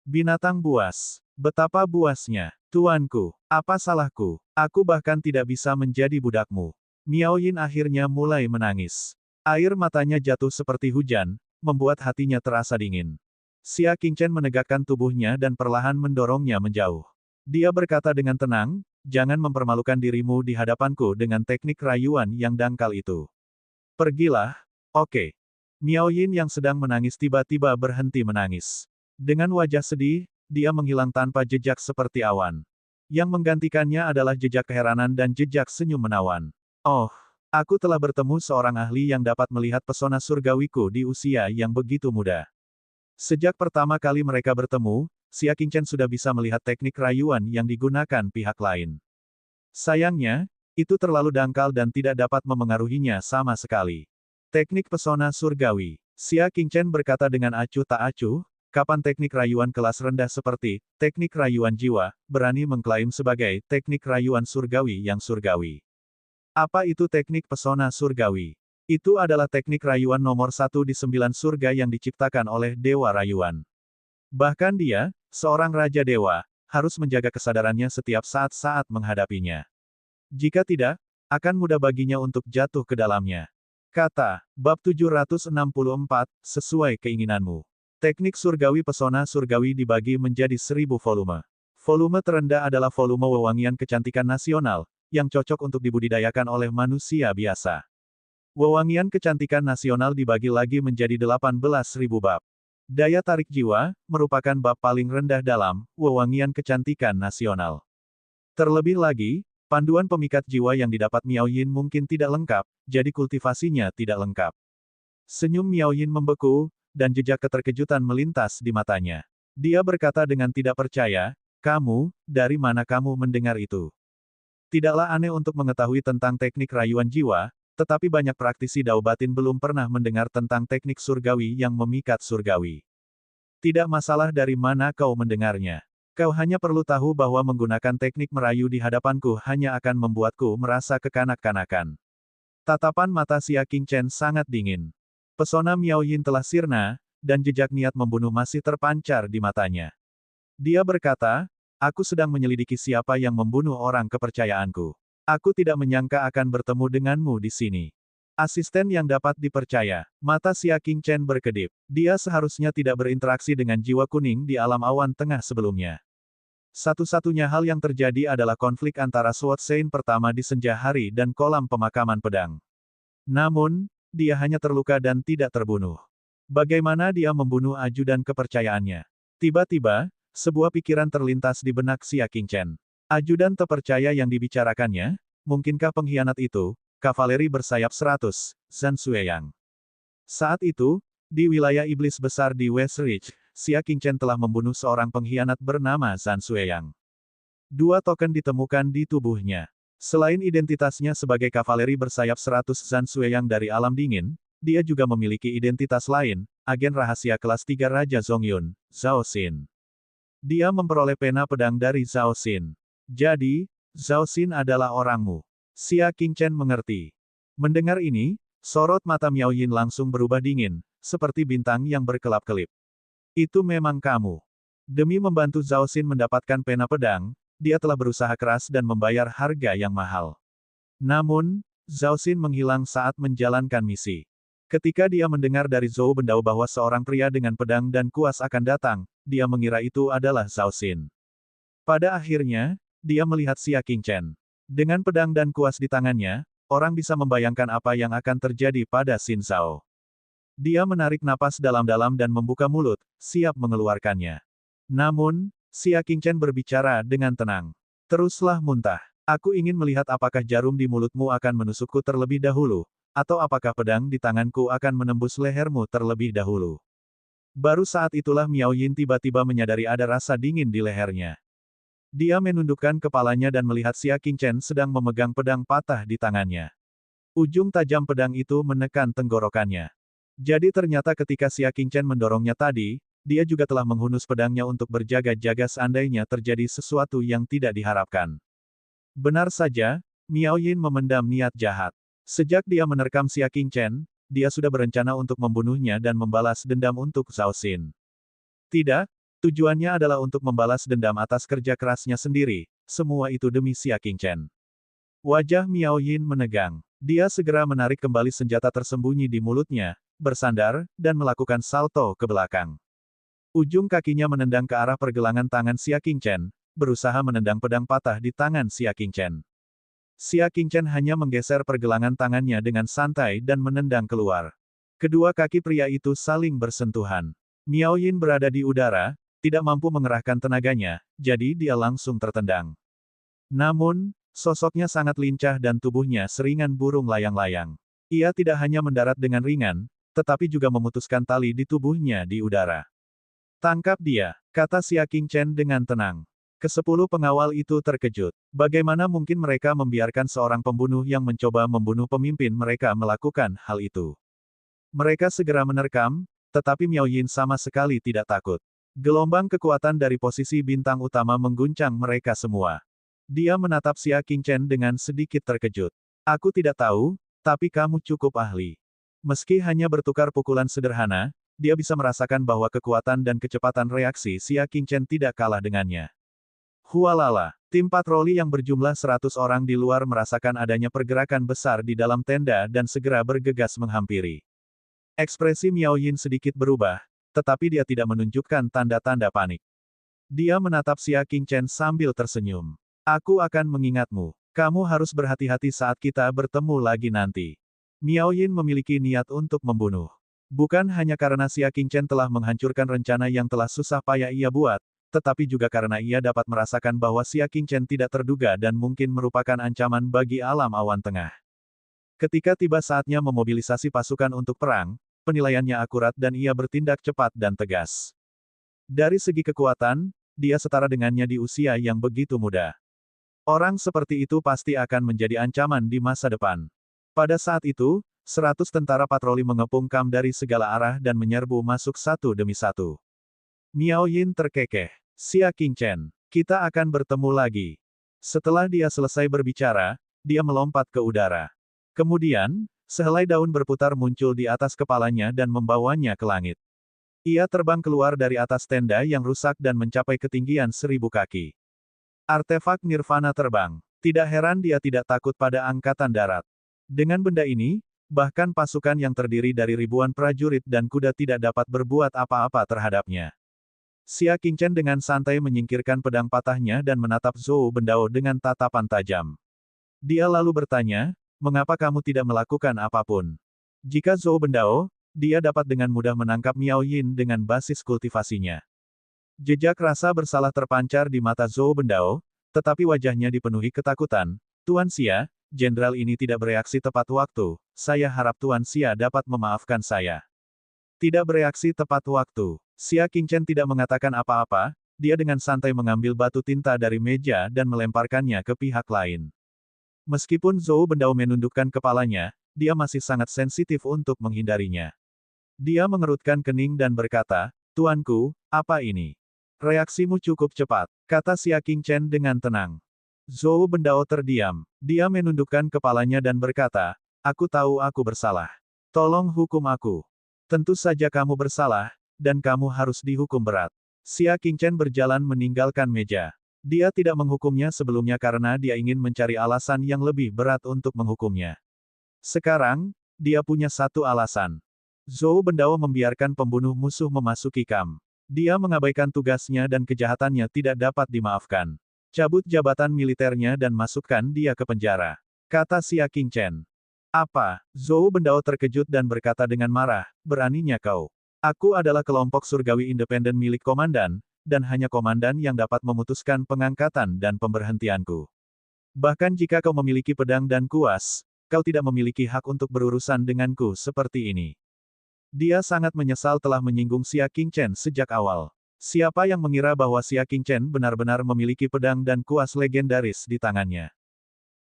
Binatang buas. Betapa buasnya. Tuanku, apa salahku? Aku bahkan tidak bisa menjadi budakmu. Miao Yin akhirnya mulai menangis. Air matanya jatuh seperti hujan, membuat hatinya terasa dingin. Xia Qingchen menegakkan tubuhnya dan perlahan mendorongnya menjauh. Dia berkata dengan tenang, jangan mempermalukan dirimu di hadapanku dengan teknik rayuan yang dangkal itu. Pergilah. Oke. Miao Yin yang sedang menangis tiba-tiba berhenti menangis. Dengan wajah sedih, dia menghilang tanpa jejak seperti awan. Yang menggantikannya adalah jejak keheranan dan jejak senyum menawan. Oh, aku telah bertemu seorang ahli yang dapat melihat pesona surgawiku di usia yang begitu muda. Sejak pertama kali mereka bertemu, Xia Qingchen sudah bisa melihat teknik rayuan yang digunakan pihak lain. Sayangnya, itu terlalu dangkal dan tidak dapat memengaruhinya sama sekali. Teknik pesona surgawi. Xia Qingchen berkata dengan acuh tak acuh, kapan teknik rayuan kelas rendah seperti teknik rayuan jiwa berani mengklaim sebagai teknik rayuan surgawi yang surgawi? Apa itu teknik pesona surgawi? Itu adalah teknik rayuan nomor 1 di 9 surga yang diciptakan oleh Dewa Rayuan. Bahkan dia, seorang Raja Dewa, harus menjaga kesadarannya setiap saat-saat menghadapinya. Jika tidak, akan mudah baginya untuk jatuh ke dalamnya. Kata, bab 764, sesuai keinginanmu. Teknik surgawi pesona surgawi dibagi menjadi 1000 volume. Volume terendah adalah volume wewangian kecantikan nasional, yang cocok untuk dibudidayakan oleh manusia biasa. Wewangian kecantikan nasional dibagi lagi menjadi 18.000 bab. Daya tarik jiwa, merupakan bab paling rendah dalam wewangian kecantikan nasional. Terlebih lagi, panduan pemikat jiwa yang didapat Miao Yin mungkin tidak lengkap, jadi kultivasinya tidak lengkap. Senyum Miao Yin membeku, dan jejak keterkejutan melintas di matanya. Dia berkata dengan tidak percaya, kamu, dari mana kamu mendengar itu? Tidaklah aneh untuk mengetahui tentang teknik rayuan jiwa, tetapi banyak praktisi Dao Batin belum pernah mendengar tentang teknik surgawi yang memikat surgawi. Tidak masalah dari mana kau mendengarnya. Kau hanya perlu tahu bahwa menggunakan teknik merayu di hadapanku hanya akan membuatku merasa kekanak-kanakan. Tatapan mata Xia Qingchen sangat dingin. Pesona Miao Yin telah sirna, dan jejak niat membunuh masih terpancar di matanya. Dia berkata, aku sedang menyelidiki siapa yang membunuh orang kepercayaanku. Aku tidak menyangka akan bertemu denganmu di sini. Asisten yang dapat dipercaya. Mata Xia Qingchen berkedip. Dia seharusnya tidak berinteraksi dengan jiwa kuning di alam awan tengah sebelumnya. Satu-satunya hal yang terjadi adalah konflik antara Sword Sein pertama di senja hari dan kolam pemakaman pedang. Namun, dia hanya terluka dan tidak terbunuh. Bagaimana dia membunuh ajudan kepercayaannya? Tiba-tiba, sebuah pikiran terlintas di benak Xia Qingchen. Ajudan terpercaya yang dibicarakannya, mungkinkah pengkhianat itu, kavaleri bersayap 100, Zhan Xueyang. Saat itu, di wilayah iblis besar di West Ridge, Xia Qingchen telah membunuh seorang pengkhianat bernama Zhan Xueyang. 2 token ditemukan di tubuhnya. Selain identitasnya sebagai kavaleri bersayap 100 Zhan Sueyang dari alam dingin, dia juga memiliki identitas lain, agen rahasia kelas 3 Raja Zongyun, Zhao Xin. Dia memperoleh pena pedang dari Zhao Xin. Jadi, Zhao Xin adalah orangmu. Xia Qingchen mengerti. Mendengar ini, sorot mata Miao Yin langsung berubah dingin, seperti bintang yang berkelap-kelip. Itu memang kamu. Demi membantu Zhao Xin mendapatkan pena pedang, dia telah berusaha keras dan membayar harga yang mahal. Namun, Zhao Xin menghilang saat menjalankan misi. Ketika dia mendengar dari Zhou Bendao bahwa seorang pria dengan pedang dan kuas akan datang, dia mengira itu adalah Zhao Xin. Pada akhirnya, dia melihat Xia Qingchen. Dengan pedang dan kuas di tangannya, orang bisa membayangkan apa yang akan terjadi pada Xin Zhao. Dia menarik napas dalam-dalam dan membuka mulut, siap mengeluarkannya. Namun, Xia Qingchen berbicara dengan tenang. Teruslah muntah. Aku ingin melihat apakah jarum di mulutmu akan menusukku terlebih dahulu, atau apakah pedang di tanganku akan menembus lehermu terlebih dahulu. Baru saat itulah Miao Yin tiba-tiba menyadari ada rasa dingin di lehernya. Dia menundukkan kepalanya dan melihat Xia Qingchen sedang memegang pedang patah di tangannya. Ujung tajam pedang itu menekan tenggorokannya. Jadi ternyata ketika Xia Qingchen mendorongnya tadi, dia juga telah menghunus pedangnya untuk berjaga-jaga seandainya terjadi sesuatu yang tidak diharapkan. Benar saja, Miao Yin memendam niat jahat. Sejak dia menerkam Xia Qingchen, dia sudah berencana untuk membunuhnya dan membalas dendam untuk Zhao Xin. Tidak, tujuannya adalah untuk membalas dendam atas kerja kerasnya sendiri, semua itu demi Xia Qingchen. Wajah Miao Yin menegang. Dia segera menarik kembali senjata tersembunyi di mulutnya, bersandar, dan melakukan salto ke belakang. Ujung kakinya menendang ke arah pergelangan tangan Xia Qingchen, berusaha menendang pedang patah di tangan Xia Qingchen. Xia Qingchen hanya menggeser pergelangan tangannya dengan santai dan menendang keluar. Kedua kaki pria itu saling bersentuhan. Miao Yin berada di udara, tidak mampu mengerahkan tenaganya, jadi dia langsung tertendang. Namun, sosoknya sangat lincah dan tubuhnya seringan burung layang-layang. Ia tidak hanya mendarat dengan ringan, tetapi juga memutuskan tali di tubuhnya di udara. Tangkap dia, kata Xia Qingchen dengan tenang. Ke-10 pengawal itu terkejut. Bagaimana mungkin mereka membiarkan seorang pembunuh yang mencoba membunuh pemimpin mereka melakukan hal itu? Mereka segera menerkam, tetapi Miao Yin sama sekali tidak takut. Gelombang kekuatan dari posisi bintang utama mengguncang mereka semua. Dia menatap Xia Qingchen dengan sedikit terkejut. Aku tidak tahu, tapi kamu cukup ahli. Meski hanya bertukar pukulan sederhana, dia bisa merasakan bahwa kekuatan dan kecepatan reaksi Xia Qingchen tidak kalah dengannya. Hualala, tim patroli yang berjumlah 100 orang di luar merasakan adanya pergerakan besar di dalam tenda dan segera bergegas menghampiri. Ekspresi Miao Yin sedikit berubah, tetapi dia tidak menunjukkan tanda-tanda panik. Dia menatap Xia Qingchen sambil tersenyum. Aku akan mengingatmu. Kamu harus berhati-hati saat kita bertemu lagi nanti. Miao Yin memiliki niat untuk membunuh. Bukan hanya karena Xia Qingchen telah menghancurkan rencana yang telah susah payah ia buat, tetapi juga karena ia dapat merasakan bahwa Xia Qingchen tidak terduga dan mungkin merupakan ancaman bagi alam awan tengah. Ketika tiba saatnya memobilisasi pasukan untuk perang, penilaiannya akurat dan ia bertindak cepat dan tegas. Dari segi kekuatan, dia setara dengannya di usia yang begitu muda. Orang seperti itu pasti akan menjadi ancaman di masa depan. Pada saat itu, 100 tentara patroli mengepung kam dari segala arah dan menyerbu masuk satu demi satu. Miao Yin terkekeh. Xia Qingchen, kita akan bertemu lagi. Setelah dia selesai berbicara, dia melompat ke udara. Kemudian, sehelai daun berputar muncul di atas kepalanya dan membawanya ke langit. Ia terbang keluar dari atas tenda yang rusak dan mencapai ketinggian 1000 kaki. Artefak Nirvana terbang. Tidak heran dia tidak takut pada angkatan darat. Dengan benda ini, bahkan pasukan yang terdiri dari ribuan prajurit dan kuda tidak dapat berbuat apa-apa terhadapnya. Xia Qingchen dengan santai menyingkirkan pedang patahnya dan menatap Zhou Bendao dengan tatapan tajam. Dia lalu bertanya, mengapa kamu tidak melakukan apapun? Jika Zhou Bendao, dia dapat dengan mudah menangkap Miao Yin dengan basis kultivasinya. Jejak rasa bersalah terpancar di mata Zhou Bendao, tetapi wajahnya dipenuhi ketakutan. Tuan Xia, jenderal ini tidak bereaksi tepat waktu, saya harap Tuan Xia dapat memaafkan saya. Tidak bereaksi tepat waktu. Xia Qingchen tidak mengatakan apa-apa, dia dengan santai mengambil batu tinta dari meja dan melemparkannya ke pihak lain. Meskipun Zhou Bendao menundukkan kepalanya, dia masih sangat sensitif untuk menghindarinya. Dia mengerutkan kening dan berkata, "Tuanku, apa ini?" "Reaksimu cukup cepat," kata Xia Qingchen dengan tenang. Zhou Bendao terdiam. Dia menundukkan kepalanya dan berkata, "Aku tahu aku bersalah. Tolong hukum aku." "Tentu saja kamu bersalah, dan kamu harus dihukum berat." Xia Qingchen berjalan meninggalkan meja. Dia tidak menghukumnya sebelumnya karena dia ingin mencari alasan yang lebih berat untuk menghukumnya. Sekarang, dia punya satu alasan. Zhou Bendao membiarkan pembunuh musuh memasuki kamp. Dia mengabaikan tugasnya dan kejahatannya tidak dapat dimaafkan. "Cabut jabatan militernya dan masukkan dia ke penjara," kata Xia Qingchen. "Apa?" Zhou Bendao terkejut dan berkata dengan marah, "Beraninya kau? Aku adalah kelompok surgawi independen milik komandan, dan hanya komandan yang dapat memutuskan pengangkatan dan pemberhentianku. Bahkan jika kau memiliki pedang dan kuas, kau tidak memiliki hak untuk berurusan denganku seperti ini." Dia sangat menyesal telah menyinggung Xia Qingchen sejak awal. Siapa yang mengira bahwa Xia Qingchen benar-benar memiliki pedang dan kuas legendaris di tangannya?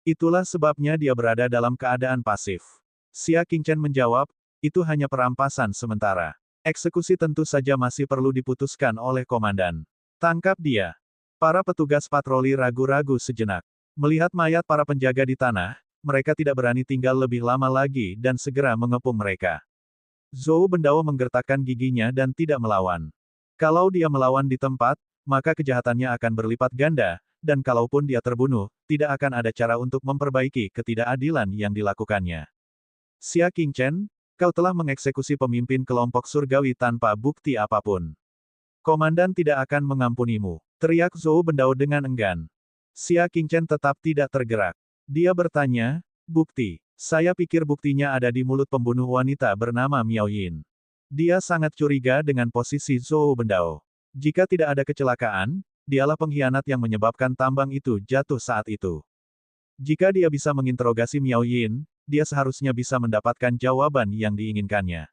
Itulah sebabnya dia berada dalam keadaan pasif. Xia Qingchen menjawab, "Itu hanya perampasan sementara. Eksekusi tentu saja masih perlu diputuskan oleh komandan. Tangkap dia." Para petugas patroli ragu-ragu sejenak. Melihat mayat para penjaga di tanah, mereka tidak berani tinggal lebih lama lagi dan segera mengepung mereka. Zhou Bendao menggertakkan giginya dan tidak melawan. Kalau dia melawan di tempat, maka kejahatannya akan berlipat ganda, dan kalaupun dia terbunuh, tidak akan ada cara untuk memperbaiki ketidakadilan yang dilakukannya. "Xia Qingchen, kau telah mengeksekusi pemimpin kelompok surgawi tanpa bukti apapun. Komandan tidak akan mengampunimu," teriak Zhou Bendao dengan enggan. Xia Qingchen tetap tidak tergerak. Dia bertanya, "Bukti? Saya pikir buktinya ada di mulut pembunuh wanita bernama Miao Yin." Dia sangat curiga dengan posisi Zhou Bendao. Jika tidak ada kecelakaan, dialah pengkhianat yang menyebabkan tambang itu jatuh saat itu. Jika dia bisa menginterogasi Miao Yin, dia seharusnya bisa mendapatkan jawaban yang diinginkannya.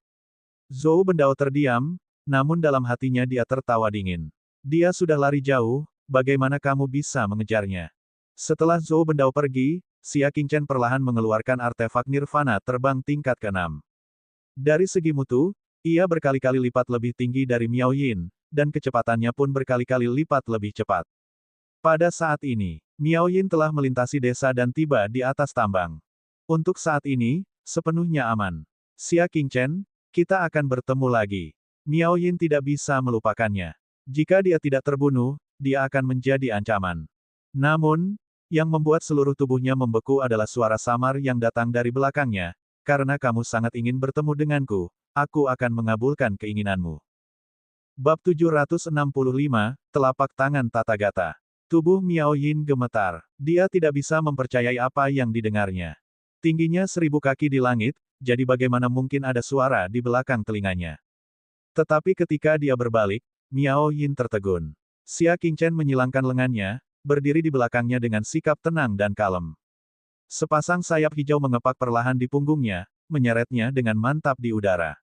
Zhou Bendao terdiam, namun dalam hatinya dia tertawa dingin. Dia sudah lari jauh, bagaimana kamu bisa mengejarnya? Setelah Zhou Bendao pergi, Xia Qingchen perlahan mengeluarkan artefak nirvana terbang tingkat ke-6. Dari segi mutu, ia berkali-kali lipat lebih tinggi dari Miao Yin, dan kecepatannya pun berkali-kali lipat lebih cepat. Pada saat ini, Miao Yin telah melintasi desa dan tiba di atas tambang. Untuk saat ini, sepenuhnya aman. "Xia Qingchen, kita akan bertemu lagi." Miao Yin tidak bisa melupakannya. Jika dia tidak terbunuh, dia akan menjadi ancaman. Namun, yang membuat seluruh tubuhnya membeku adalah suara samar yang datang dari belakangnya, "Karena kamu sangat ingin bertemu denganku, aku akan mengabulkan keinginanmu." Bab 765, Telapak Tangan Tathagata. Tubuh Miao Yin gemetar. Dia tidak bisa mempercayai apa yang didengarnya. Tingginya 1000 kaki di langit, jadi bagaimana mungkin ada suara di belakang telinganya? Tetapi ketika dia berbalik, Miao Yin tertegun. Xia Qingchen menyilangkan lengannya, berdiri di belakangnya dengan sikap tenang dan kalem. Sepasang sayap hijau mengepak perlahan di punggungnya, menyeretnya dengan mantap di udara.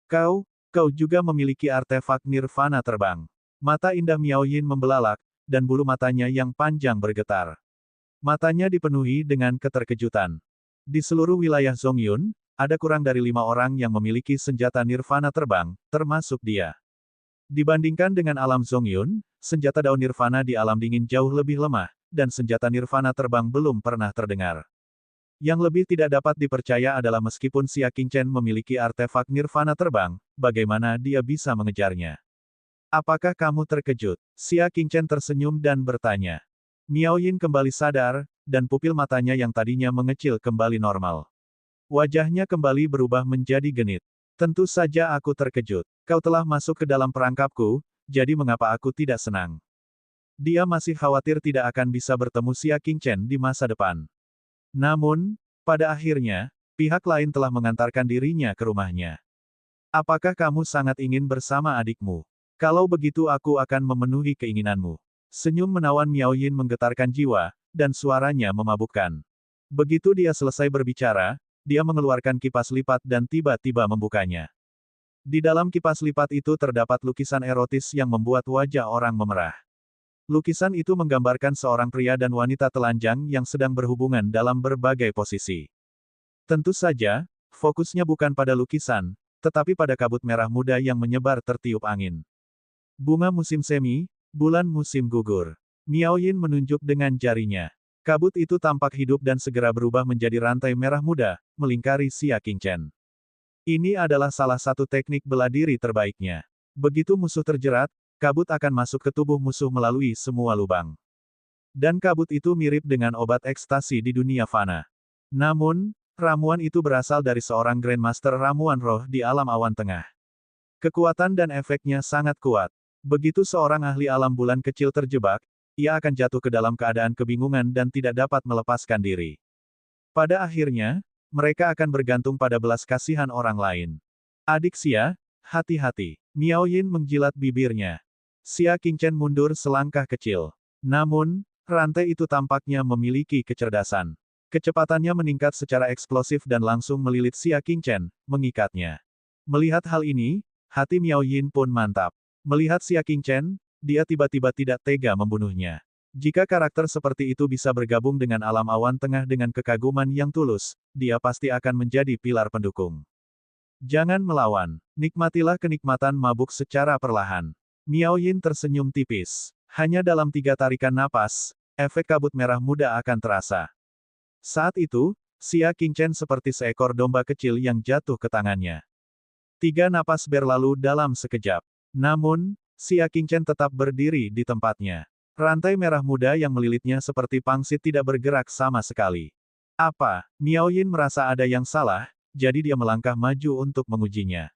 Kau juga memiliki artefak nirvana terbang." Mata indah Miao Yin membelalak, dan bulu matanya yang panjang bergetar. Matanya dipenuhi dengan keterkejutan. Di seluruh wilayah Zongyun, ada kurang dari 5 orang yang memiliki senjata nirvana terbang, termasuk dia. Dibandingkan dengan alam Zongyun, senjata daun nirvana di alam dingin jauh lebih lemah, dan senjata nirvana terbang belum pernah terdengar. Yang lebih tidak dapat dipercaya adalah meskipun Xia Qingchen memiliki artefak nirvana terbang, bagaimana dia bisa mengejarnya? "Apakah kamu terkejut?" Xia Qingchen tersenyum dan bertanya. Miao Yin kembali sadar, dan pupil matanya yang tadinya mengecil kembali normal. Wajahnya kembali berubah menjadi genit. "Tentu saja aku terkejut. Kau telah masuk ke dalam perangkapku, jadi mengapa aku tidak senang?" Dia masih khawatir tidak akan bisa bertemu Xia Qingchen di masa depan. Namun, pada akhirnya, pihak lain telah mengantarkan dirinya ke rumahnya. "Apakah kamu sangat ingin bersama adikmu? Kalau begitu aku akan memenuhi keinginanmu." Senyum menawan Miao Yin menggetarkan jiwa, dan suaranya memabukkan. Begitu dia selesai berbicara, dia mengeluarkan kipas lipat dan tiba-tiba membukanya. Di dalam kipas lipat itu terdapat lukisan erotis yang membuat wajah orang memerah. Lukisan itu menggambarkan seorang pria dan wanita telanjang yang sedang berhubungan dalam berbagai posisi. Tentu saja, fokusnya bukan pada lukisan, tetapi pada kabut merah muda yang menyebar tertiup angin. Bunga musim semi, bulan musim gugur. Miao Yin menunjuk dengan jarinya. Kabut itu tampak hidup dan segera berubah menjadi rantai merah muda, melingkari Xia Qingchen. Ini adalah salah satu teknik bela diri terbaiknya. Begitu musuh terjerat, kabut akan masuk ke tubuh musuh melalui semua lubang. Dan kabut itu mirip dengan obat ekstasi di dunia fana. Namun, ramuan itu berasal dari seorang Grandmaster ramuan roh di alam awan tengah. Kekuatan dan efeknya sangat kuat. Begitu seorang ahli alam bulan kecil terjebak, ia akan jatuh ke dalam keadaan kebingungan dan tidak dapat melepaskan diri. Pada akhirnya, mereka akan bergantung pada belas kasihan orang lain. Adik Xia, hati-hati. Miao Yin menjilat bibirnya. Xia Qingchen mundur selangkah kecil. Namun, rantai itu tampaknya memiliki kecerdasan. Kecepatannya meningkat secara eksplosif dan langsung melilit Xia Qingchen, mengikatnya. Melihat hal ini, hati Miao Yin pun mantap. Melihat Xia Qingchen, dia tiba-tiba tidak tega membunuhnya. Jika karakter seperti itu bisa bergabung dengan alam awan tengah dengan kekaguman yang tulus, dia pasti akan menjadi pilar pendukung. Jangan melawan. Nikmatilah kenikmatan mabuk secara perlahan. Miao Yin tersenyum tipis. Hanya dalam 3 tarikan napas, efek kabut merah muda akan terasa. Saat itu, Xia Qingchen seperti seekor domba kecil yang jatuh ke tangannya. 3 napas berlalu dalam sekejap. Namun, Xia Qingchen tetap berdiri di tempatnya. Rantai merah muda yang melilitnya seperti pangsit tidak bergerak sama sekali. Apa? Miao Yin merasa ada yang salah, jadi dia melangkah maju untuk mengujinya.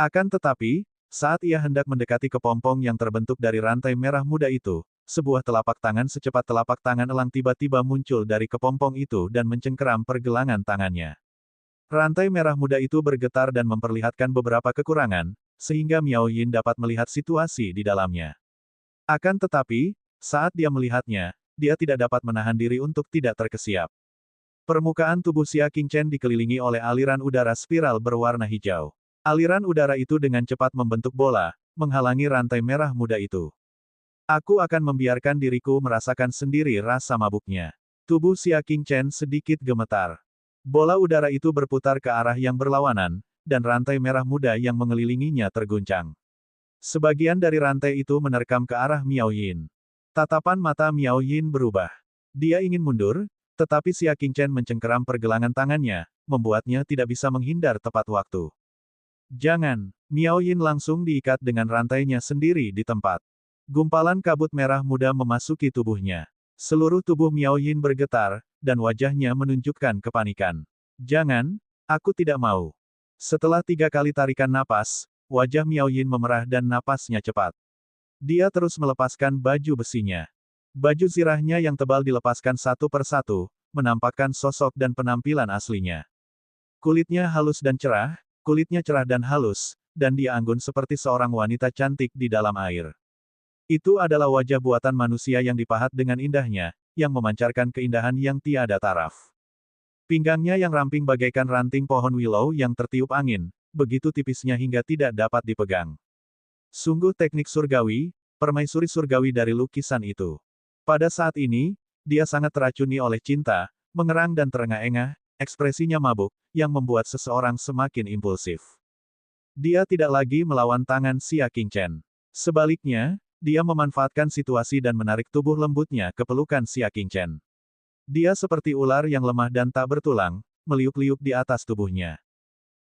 Akan tetapi, saat ia hendak mendekati kepompong yang terbentuk dari rantai merah muda itu, sebuah telapak tangan secepat telapak tangan elang tiba-tiba muncul dari kepompong itu dan mencengkeram pergelangan tangannya. Rantai merah muda itu bergetar dan memperlihatkan beberapa kekurangan, sehingga Miao Yin dapat melihat situasi di dalamnya. Akan tetapi, saat dia melihatnya, dia tidak dapat menahan diri untuk tidak terkesiap. Permukaan tubuh Xia Qingchen dikelilingi oleh aliran udara spiral berwarna hijau. Aliran udara itu dengan cepat membentuk bola, menghalangi rantai merah muda itu. Aku akan membiarkan diriku merasakan sendiri rasa mabuknya. Tubuh Xia Qingchen sedikit gemetar. Bola udara itu berputar ke arah yang berlawanan, dan rantai merah muda yang mengelilinginya terguncang. Sebagian dari rantai itu menerkam ke arah Miao Yin. Tatapan mata Miao Yin berubah. Dia ingin mundur, tetapi Xia Qingchen mencengkeram pergelangan tangannya, membuatnya tidak bisa menghindar tepat waktu. Jangan! Miao Yin langsung diikat dengan rantainya sendiri di tempat. Gumpalan kabut merah muda memasuki tubuhnya. Seluruh tubuh Miao Yin bergetar, dan wajahnya menunjukkan kepanikan. Jangan! Aku tidak mau. Setelah 3 kali tarikan napas, wajah Miao Yin memerah dan napasnya cepat. Dia terus melepaskan baju besinya. Baju zirahnya yang tebal dilepaskan satu persatu, menampakkan sosok dan penampilan aslinya. Kulitnya halus dan cerah, kulitnya cerah dan halus, dan dia anggun seperti seorang wanita cantik di dalam air. Itu adalah wajah buatan manusia yang dipahat dengan indahnya, yang memancarkan keindahan yang tiada taraf. Pinggangnya yang ramping bagaikan ranting pohon willow yang tertiup angin, begitu tipisnya hingga tidak dapat dipegang. Sungguh teknik surgawi, permaisuri surgawi dari lukisan itu. Pada saat ini, dia sangat teracuni oleh cinta, mengerang dan terengah-engah, ekspresinya mabuk, yang membuat seseorang semakin impulsif. Dia tidak lagi melawan tangan Xia Qingchen. Sebaliknya, dia memanfaatkan situasi dan menarik tubuh lembutnya ke pelukan Xia Qingchen. Dia seperti ular yang lemah dan tak bertulang, meliuk-liuk di atas tubuhnya.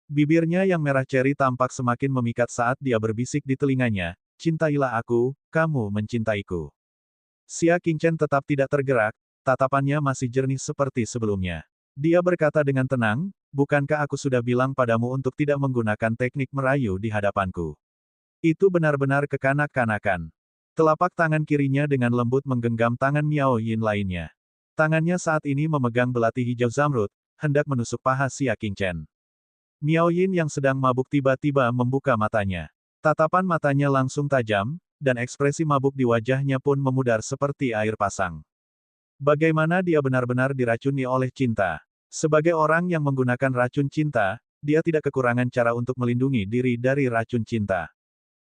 Bibirnya yang merah ceri tampak semakin memikat saat dia berbisik di telinganya, "Cintailah aku, kamu mencintaiku." Xia Qingchen tetap tidak tergerak, tatapannya masih jernih seperti sebelumnya. Dia berkata dengan tenang, "Bukankah aku sudah bilang padamu untuk tidak menggunakan teknik merayu di hadapanku?" Itu benar-benar kekanak-kanakan. Telapak tangan kirinya dengan lembut menggenggam tangan Miao Yin lainnya. Tangannya saat ini memegang belati hijau zamrud, hendak menusuk paha Xia Qingchen. Miao Yin yang sedang mabuk tiba-tiba membuka matanya. Tatapan matanya langsung tajam, dan ekspresi mabuk di wajahnya pun memudar seperti air pasang. Bagaimana dia benar-benar diracuni oleh cinta. Sebagai orang yang menggunakan racun cinta, dia tidak kekurangan cara untuk melindungi diri dari racun cinta.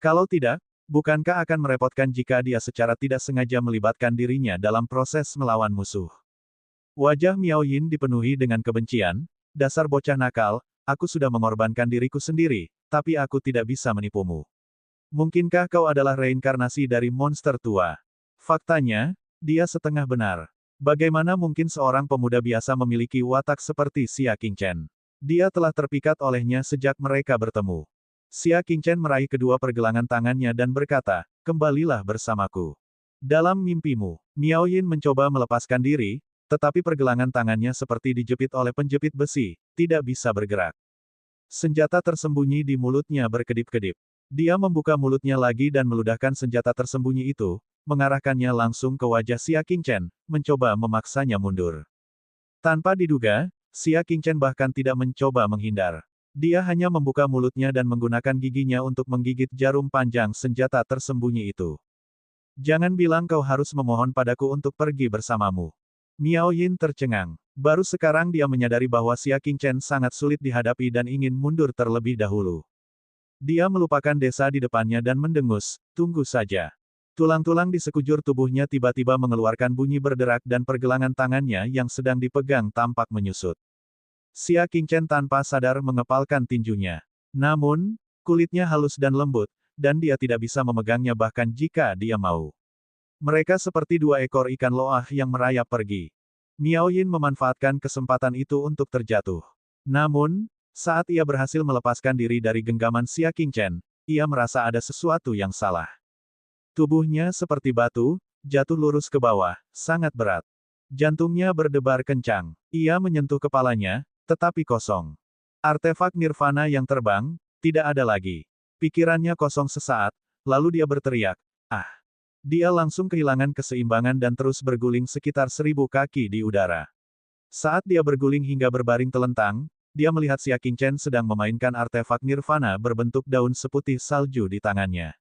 Kalau tidak, bukankah akan merepotkan jika dia secara tidak sengaja melibatkan dirinya dalam proses melawan musuh? Wajah Miao Yin dipenuhi dengan kebencian, dasar bocah nakal, aku sudah mengorbankan diriku sendiri, tapi aku tidak bisa menipumu. Mungkinkah kau adalah reinkarnasi dari monster tua? Faktanya, dia setengah benar. Bagaimana mungkin seorang pemuda biasa memiliki watak seperti Xia Qingchen? Dia telah terpikat olehnya sejak mereka bertemu. Xia Qingchen meraih kedua pergelangan tangannya dan berkata, kembalilah bersamaku. Dalam mimpimu, Miao Yin mencoba melepaskan diri, tetapi pergelangan tangannya seperti dijepit oleh penjepit besi, tidak bisa bergerak. Senjata tersembunyi di mulutnya berkedip-kedip. Dia membuka mulutnya lagi dan meludahkan senjata tersembunyi itu, mengarahkannya langsung ke wajah Xia Qingchen, mencoba memaksanya mundur. Tanpa diduga, Xia Qingchen bahkan tidak mencoba menghindar. Dia hanya membuka mulutnya dan menggunakan giginya untuk menggigit jarum panjang senjata tersembunyi itu. Jangan bilang kau harus memohon padaku untuk pergi bersamamu. Miao Yin tercengang. Baru sekarang dia menyadari bahwa Xia Qingchen sangat sulit dihadapi dan ingin mundur terlebih dahulu. Dia melupakan desa di depannya dan mendengus, tunggu saja. Tulang-tulang di sekujur tubuhnya tiba-tiba mengeluarkan bunyi berderak dan pergelangan tangannya yang sedang dipegang tampak menyusut. Xia Qingchen tanpa sadar mengepalkan tinjunya. Namun, kulitnya halus dan lembut, dan dia tidak bisa memegangnya bahkan jika dia mau. Mereka seperti dua ekor ikan loah yang merayap pergi. Miao Yin memanfaatkan kesempatan itu untuk terjatuh. Namun, saat ia berhasil melepaskan diri dari genggaman Xia Qingchen, ia merasa ada sesuatu yang salah. Tubuhnya seperti batu, jatuh lurus ke bawah, sangat berat. Jantungnya berdebar kencang. Ia menyentuh kepalanya, tetapi kosong. Artefak nirvana yang terbang, tidak ada lagi. Pikirannya kosong sesaat, lalu dia berteriak, ah! Dia langsung kehilangan keseimbangan dan terus berguling sekitar 1000 kaki di udara. Saat dia berguling hingga berbaring telentang, dia melihat Xia Qingchen sedang memainkan artefak nirvana berbentuk daun seputih salju di tangannya.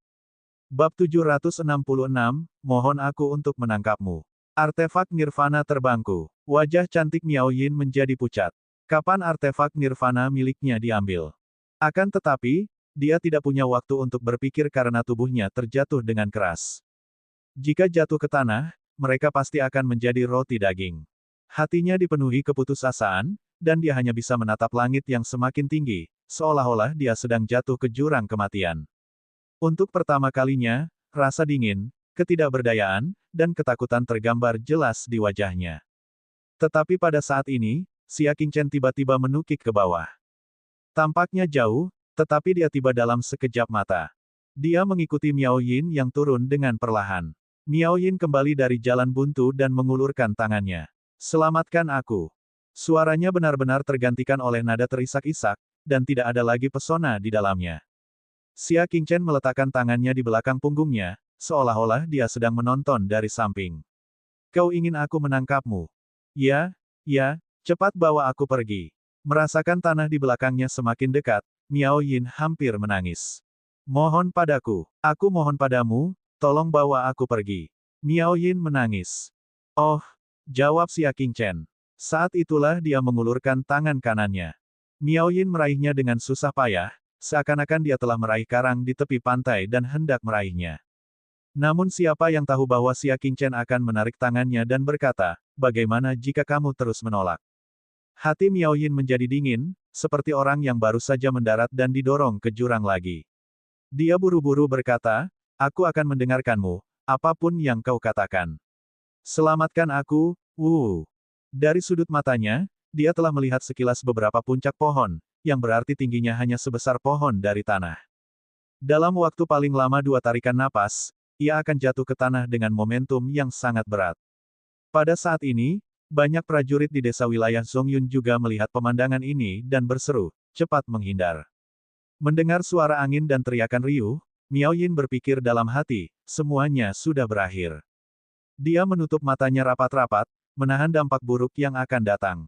Bab 766, mohon aku untuk menangkapmu. Artefak nirvana terbangku. Wajah cantik Miao Yin menjadi pucat. Kapan artefak nirvana miliknya diambil? Akan tetapi, dia tidak punya waktu untuk berpikir karena tubuhnya terjatuh dengan keras. Jika jatuh ke tanah, mereka pasti akan menjadi roti daging. Hatinya dipenuhi keputusasaan, dan dia hanya bisa menatap langit yang semakin tinggi, seolah-olah dia sedang jatuh ke jurang kematian. Untuk pertama kalinya, rasa dingin, ketidakberdayaan, dan ketakutan tergambar jelas di wajahnya. Tetapi pada saat ini, Xia Qingchen tiba-tiba menukik ke bawah. Tampaknya jauh, tetapi dia tiba dalam sekejap mata. Dia mengikuti Miao Yin yang turun dengan perlahan. Miao Yin kembali dari jalan buntu dan mengulurkan tangannya. Selamatkan aku. Suaranya benar-benar tergantikan oleh nada terisak-isak, dan tidak ada lagi pesona di dalamnya. Xia Qingchen meletakkan tangannya di belakang punggungnya, seolah-olah dia sedang menonton dari samping. Kau ingin aku menangkapmu? Ya, cepat bawa aku pergi. Merasakan tanah di belakangnya semakin dekat, Miao Yin hampir menangis. Mohon padaku, aku mohon padamu, tolong bawa aku pergi. Miao Yin menangis. Oh, jawab Xia Qingchen. Saat itulah dia mengulurkan tangan kanannya. Miao Yin meraihnya dengan susah payah, seakan-akan dia telah meraih karang di tepi pantai dan hendak meraihnya. Namun siapa yang tahu bahwa Xia Qingchen akan menarik tangannya dan berkata, bagaimana jika kamu terus menolak? Hati Miao Yin menjadi dingin, seperti orang yang baru saja mendarat dan didorong ke jurang lagi. Dia buru-buru berkata, aku akan mendengarkanmu, apapun yang kau katakan. Selamatkan aku, Dari sudut matanya, dia telah melihat sekilas beberapa puncak pohon, yang berarti tingginya hanya sebesar pohon dari tanah. Dalam waktu paling lama 2 tarikan napas, ia akan jatuh ke tanah dengan momentum yang sangat berat. Pada saat ini, banyak prajurit di desa wilayah Zongyun juga melihat pemandangan ini dan berseru, cepat menghindar. Mendengar suara angin dan teriakan riuh, Miao Yin berpikir dalam hati, semuanya sudah berakhir. Dia menutup matanya rapat-rapat, menahan dampak buruk yang akan datang.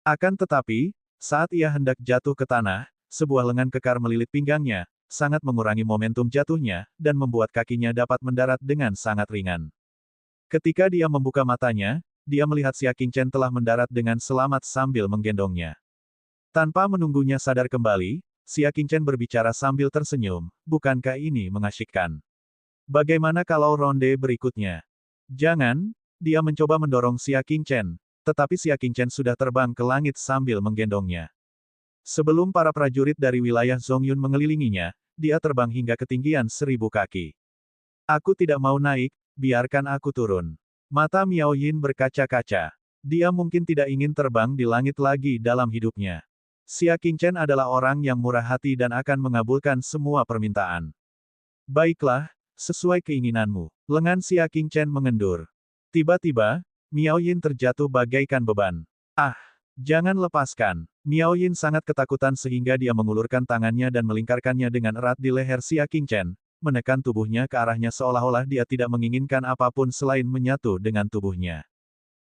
Akan tetapi, saat ia hendak jatuh ke tanah, sebuah lengan kekar melilit pinggangnya, sangat mengurangi momentum jatuhnya, dan membuat kakinya dapat mendarat dengan sangat ringan. Ketika dia membuka matanya, dia melihat Xia Qingchen telah mendarat dengan selamat sambil menggendongnya. Tanpa menunggunya sadar kembali, Xia Qingchen berbicara sambil tersenyum, bukankah ini mengasyikkan? Bagaimana kalau ronde berikutnya? Jangan, dia mencoba mendorong Xia Qingchen, tetapi Xia Qingchen sudah terbang ke langit sambil menggendongnya. Sebelum para prajurit dari wilayah Zongyun mengelilinginya, dia terbang hingga ketinggian 1000 kaki. Aku tidak mau naik, biarkan aku turun. Mata Miao Yin berkaca-kaca. Dia mungkin tidak ingin terbang di langit lagi dalam hidupnya. Xia Qingchen adalah orang yang murah hati dan akan mengabulkan semua permintaan. Baiklah, sesuai keinginanmu. Lengan Xia Qingchen mengendur. Tiba-tiba, Miao Yin terjatuh bagaikan beban. Ah! Jangan lepaskan. Miao Yin sangat ketakutan sehingga dia mengulurkan tangannya dan melingkarkannya dengan erat di leher Xia Qingchen, menekan tubuhnya ke arahnya seolah-olah dia tidak menginginkan apapun selain menyatu dengan tubuhnya.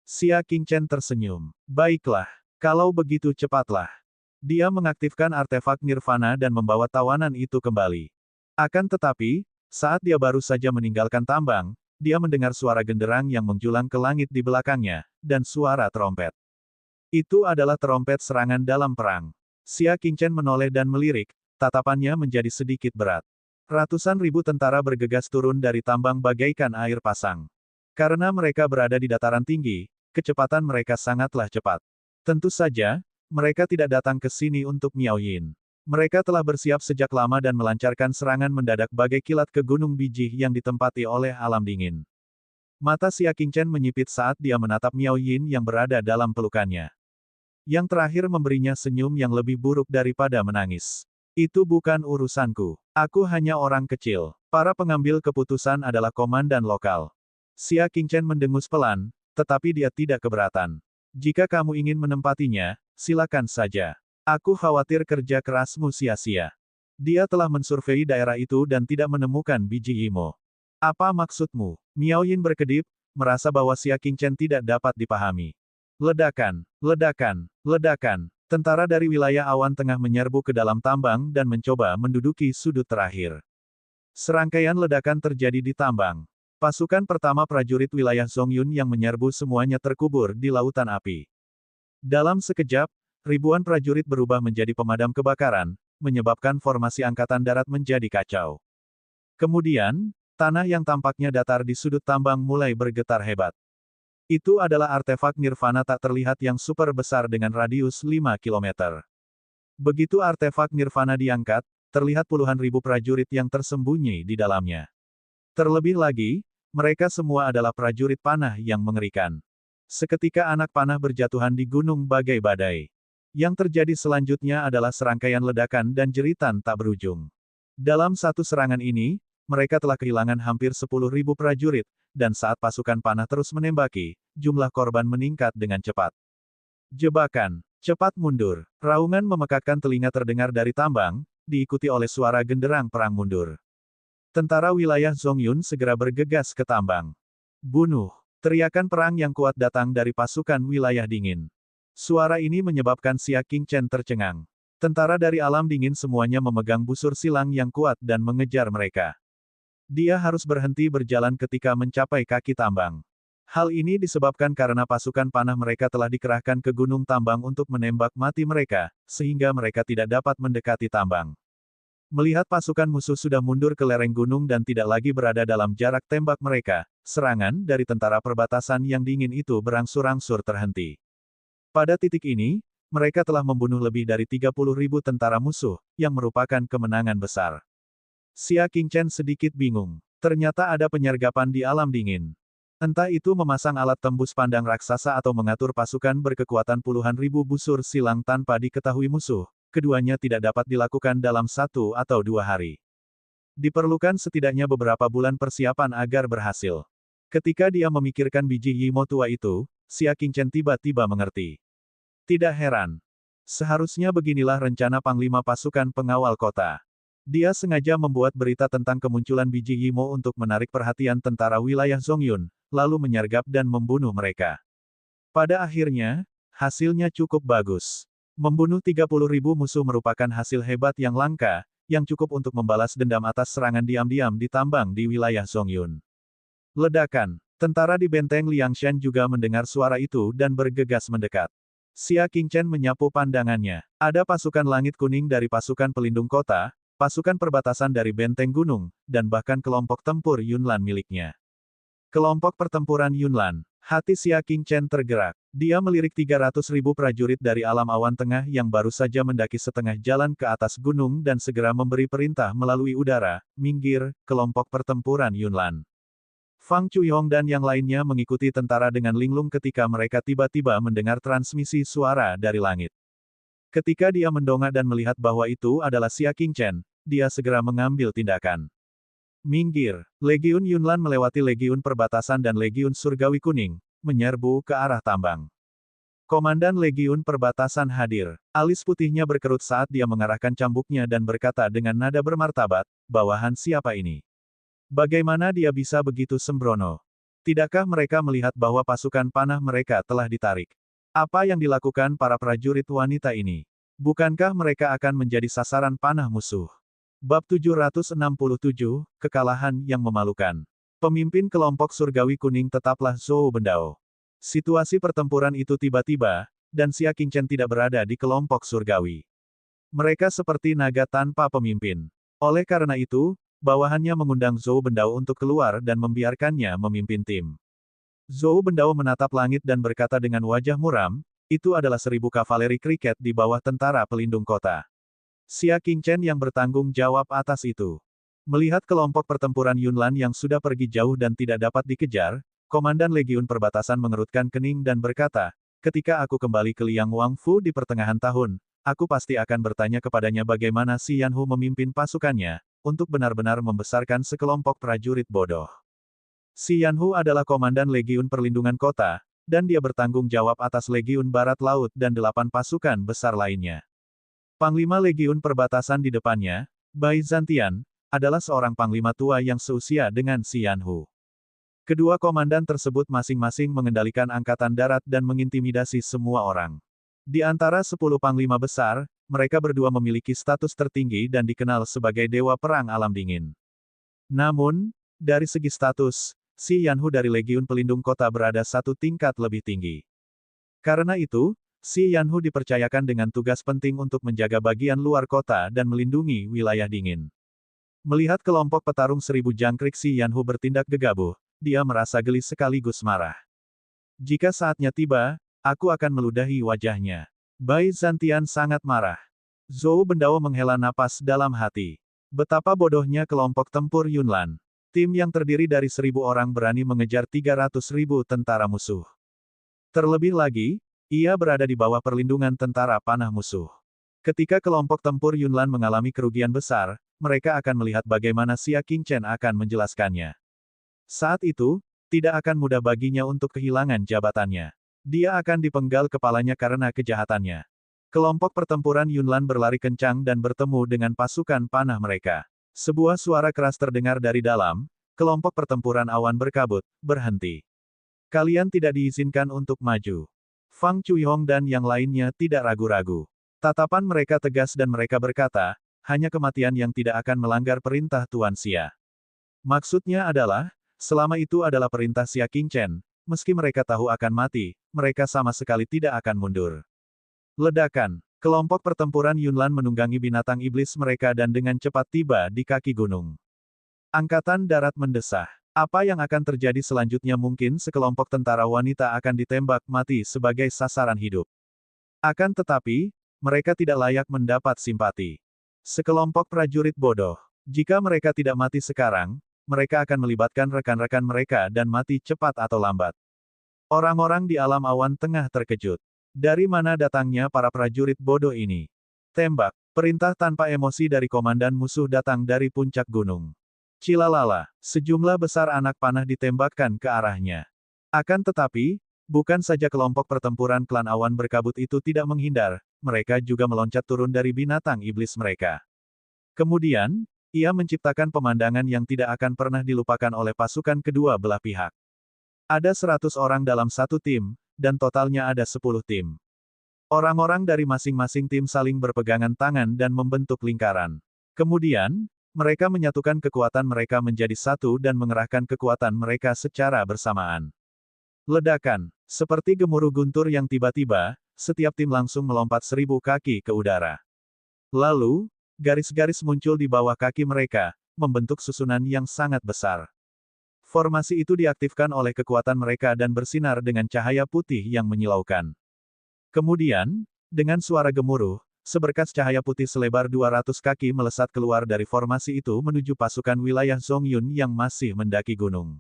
Xia Qingchen tersenyum. Baiklah. Kalau begitu cepatlah. Dia mengaktifkan artefak nirvana dan membawa tawanan itu kembali. Akan tetapi, saat dia baru saja meninggalkan tambang, dia mendengar suara genderang yang menjulang ke langit di belakangnya, dan suara trompet. Itu adalah trompet serangan dalam perang. Xia Qingchen menoleh dan melirik, tatapannya menjadi sedikit berat. Ratusan ribu tentara bergegas turun dari tambang bagaikan air pasang. Karena mereka berada di dataran tinggi, kecepatan mereka sangatlah cepat. Tentu saja, mereka tidak datang ke sini untuk Miao Yin. Mereka telah bersiap sejak lama dan melancarkan serangan mendadak bagai kilat ke gunung biji yang ditempati oleh alam dingin. Mata Xia Qingchen menyipit saat dia menatap Miao Yin yang berada dalam pelukannya. Yang terakhir memberinya senyum yang lebih buruk daripada menangis. Itu bukan urusanku. Aku hanya orang kecil. Para pengambil keputusan adalah komandan lokal. Xia Qingchen mendengus pelan, tetapi dia tidak keberatan. Jika kamu ingin menempatinya, silakan saja. Aku khawatir kerja kerasmu sia-sia. Dia telah mensurvei daerah itu dan tidak menemukan biji Yimo. Apa maksudmu? Miao Yin berkedip, merasa bahwa Xia Qingchen tidak dapat dipahami. Ledakan, ledakan, ledakan. Tentara dari wilayah awan tengah menyerbu ke dalam tambang dan mencoba menduduki sudut terakhir. Serangkaian ledakan terjadi di tambang. Pasukan pertama prajurit wilayah Zongyun yang menyerbu semuanya terkubur di lautan api. Dalam sekejap, ribuan prajurit berubah menjadi pemadam kebakaran, menyebabkan formasi angkatan darat menjadi kacau. Kemudian, tanah yang tampaknya datar di sudut tambang mulai bergetar hebat. Itu adalah artefak nirvana tak terlihat yang super besar dengan radius 5 km. Begitu artefak nirvana diangkat, terlihat puluhan ribu prajurit yang tersembunyi di dalamnya. Terlebih lagi, mereka semua adalah prajurit panah yang mengerikan. Seketika anak panah berjatuhan di gunung bagai badai. Yang terjadi selanjutnya adalah serangkaian ledakan dan jeritan tak berujung. Dalam satu serangan ini, mereka telah kehilangan hampir 10.000 prajurit, dan saat pasukan panah terus menembaki, jumlah korban meningkat dengan cepat. Jebakan. Cepat mundur. Raungan memekakkan telinga terdengar dari tambang, diikuti oleh suara genderang perang mundur. Tentara wilayah Zongyun segera bergegas ke tambang. Bunuh. Teriakan perang yang kuat datang dari pasukan wilayah dingin. Suara ini menyebabkan Xia Qingchen tercengang. Tentara dari alam dingin semuanya memegang busur silang yang kuat dan mengejar mereka. Dia harus berhenti berjalan ketika mencapai kaki tambang. Hal ini disebabkan karena pasukan panah mereka telah dikerahkan ke gunung tambang untuk menembak mati mereka, sehingga mereka tidak dapat mendekati tambang. Melihat pasukan musuh sudah mundur ke lereng gunung dan tidak lagi berada dalam jarak tembak mereka, serangan dari tentara perbatasan yang dingin itu berangsur-angsur terhenti. Pada titik ini, mereka telah membunuh lebih dari 30.000 tentara musuh, yang merupakan kemenangan besar. Xia Qingchen sedikit bingung. Ternyata ada penyergapan di alam dingin. Entah itu memasang alat tembus pandang raksasa atau mengatur pasukan berkekuatan puluhan ribu busur silang tanpa diketahui musuh, keduanya tidak dapat dilakukan dalam 1 atau 2 hari. Diperlukan setidaknya beberapa bulan persiapan agar berhasil. Ketika dia memikirkan biji Yimo tua itu, Xia Qingchen tiba-tiba mengerti. Tidak heran. Seharusnya beginilah rencana Panglima Pasukan Pengawal Kota. Dia sengaja membuat berita tentang kemunculan biji Yimo untuk menarik perhatian tentara wilayah Zongyun, lalu menyergap dan membunuh mereka. Pada akhirnya, hasilnya cukup bagus. Membunuh 30.000 musuh merupakan hasil hebat yang langka, yang cukup untuk membalas dendam atas serangan diam-diam di tambang di wilayah Zongyun. Ledakan. Tentara di benteng Liangshan juga mendengar suara itu dan bergegas mendekat. Xia Qingchen menyapu pandangannya. Ada pasukan langit kuning dari pasukan pelindung kota, pasukan perbatasan dari benteng gunung, dan bahkan kelompok tempur Yunlan miliknya. Kelompok pertempuran Yunlan. Hati Xia Qingchen tergerak. Dia melirik 300.000 prajurit dari alam awan tengah yang baru saja mendaki setengah jalan ke atas gunung dan segera memberi perintah melalui udara, minggir, kelompok pertempuran Yunlan. Fang Chuyong dan yang lainnya mengikuti tentara dengan linglung ketika mereka tiba-tiba mendengar transmisi suara dari langit. Ketika dia mendongak dan melihat bahwa itu adalah Xia Qingchen, dia segera mengambil tindakan. Minggir, Legiun Yunlan melewati Legiun Perbatasan dan Legiun Surgawi Kuning, menyerbu ke arah tambang. Komandan Legiun Perbatasan hadir. Alis putihnya berkerut saat dia mengarahkan cambuknya dan berkata dengan nada bermartabat, "Bawahan siapa ini? Bagaimana dia bisa begitu sembrono? Tidakkah mereka melihat bahwa pasukan panah mereka telah ditarik? Apa yang dilakukan para prajurit wanita ini? Bukankah mereka akan menjadi sasaran panah musuh?" Bab 767, Kekalahan yang Memalukan. Pemimpin kelompok surgawi kuning tetaplah Zhou Bendao. Situasi pertempuran itu tiba-tiba, dan Xia Qingchen tidak berada di kelompok surgawi. Mereka seperti naga tanpa pemimpin. Oleh karena itu, bawahannya mengundang Zhou Bendao untuk keluar dan membiarkannya memimpin tim. Zhou Bendao menatap langit dan berkata dengan wajah muram, "Itu adalah 1.000 kavaleri kriket di bawah tentara pelindung kota." Xia Qingchen yang bertanggung jawab atas itu. Melihat kelompok pertempuran Yunlan yang sudah pergi jauh dan tidak dapat dikejar, Komandan Legiun Perbatasan mengerutkan kening dan berkata, "Ketika aku kembali ke Liang Wangfu di pertengahan tahun, aku pasti akan bertanya kepadanya bagaimana Xi Yanhu memimpin pasukannya, untuk benar-benar membesarkan sekelompok prajurit bodoh." Xi Yanhu adalah Komandan Legiun Perlindungan Kota, dan dia bertanggung jawab atas Legiun Barat Laut dan 8 pasukan besar lainnya. Panglima Legiun Perbatasan di depannya, Bai Zantian, adalah seorang panglima tua yang seusia dengan Xi Yanhu. Kedua komandan tersebut masing-masing mengendalikan angkatan darat dan mengintimidasi semua orang. Di antara 10 panglima besar, mereka berdua memiliki status tertinggi dan dikenal sebagai dewa perang alam dingin. Namun, dari segi status, Xi Yanhu dari Legiun Pelindung Kota berada satu tingkat lebih tinggi. Karena itu, Xi Yanhu dipercayakan dengan tugas penting untuk menjaga bagian luar kota dan melindungi wilayah dingin. Melihat kelompok petarung 1.000 jangkrik Xi Yanhu bertindak gegabah, dia merasa geli sekaligus marah. "Jika saatnya tiba, aku akan meludahi wajahnya." Bai Zantian sangat marah. Zhou Bendao menghela napas dalam hati. Betapa bodohnya kelompok tempur Yunlan. Tim yang terdiri dari 1.000 orang berani mengejar 300.000 tentara musuh. Terlebih lagi, ia berada di bawah perlindungan tentara panah musuh. Ketika kelompok tempur Yunlan mengalami kerugian besar, mereka akan melihat bagaimana Xia Qingchen akan menjelaskannya. Saat itu, tidak akan mudah baginya untuk kehilangan jabatannya. Dia akan dipenggal kepalanya karena kejahatannya. Kelompok pertempuran Yunlan berlari kencang dan bertemu dengan pasukan panah mereka. Sebuah suara keras terdengar dari dalam, kelompok pertempuran awan berkabut, "Berhenti. Kalian tidak diizinkan untuk maju." Fang Chuyong dan yang lainnya tidak ragu-ragu. Tatapan mereka tegas dan mereka berkata, "Hanya kematian yang tidak akan melanggar perintah Tuan Xia." Maksudnya adalah, selama itu adalah perintah Xia Qingchen, meski mereka tahu akan mati, mereka sama sekali tidak akan mundur. Ledakan. Kelompok pertempuran Yunlan menunggangi binatang iblis mereka dan dengan cepat tiba di kaki gunung. Angkatan darat mendesah. Apa yang akan terjadi selanjutnya? Mungkin sekelompok tentara wanita akan ditembak mati sebagai sasaran hidup. Akan tetapi, mereka tidak layak mendapat simpati. Sekelompok prajurit bodoh. Jika mereka tidak mati sekarang, mereka akan melibatkan rekan-rekan mereka dan mati cepat atau lambat. Orang-orang di alam awan tengah terkejut. Dari mana datangnya para prajurit bodoh ini? Tembak. Perintah tanpa emosi dari komandan musuh datang dari puncak gunung. Cilalala. Sejumlah besar anak panah ditembakkan ke arahnya. Akan tetapi, bukan saja kelompok pertempuran klan awan berkabut itu tidak menghindar, mereka juga meloncat turun dari binatang iblis mereka. Kemudian, ia menciptakan pemandangan yang tidak akan pernah dilupakan oleh pasukan kedua belah pihak. Ada 100 orang dalam satu tim, dan totalnya ada 10 tim. Orang-orang dari masing-masing tim saling berpegangan tangan dan membentuk lingkaran. Kemudian, mereka menyatukan kekuatan mereka menjadi satu dan mengerahkan kekuatan mereka secara bersamaan. Ledakan. Seperti gemuruh guntur yang tiba-tiba, setiap tim langsung melompat 1000 kaki ke udara. Lalu, garis-garis muncul di bawah kaki mereka, membentuk susunan yang sangat besar. Formasi itu diaktifkan oleh kekuatan mereka dan bersinar dengan cahaya putih yang menyilaukan. Kemudian, dengan suara gemuruh, seberkas cahaya putih selebar 200 kaki melesat keluar dari formasi itu menuju pasukan wilayah Zongyun yang masih mendaki gunung.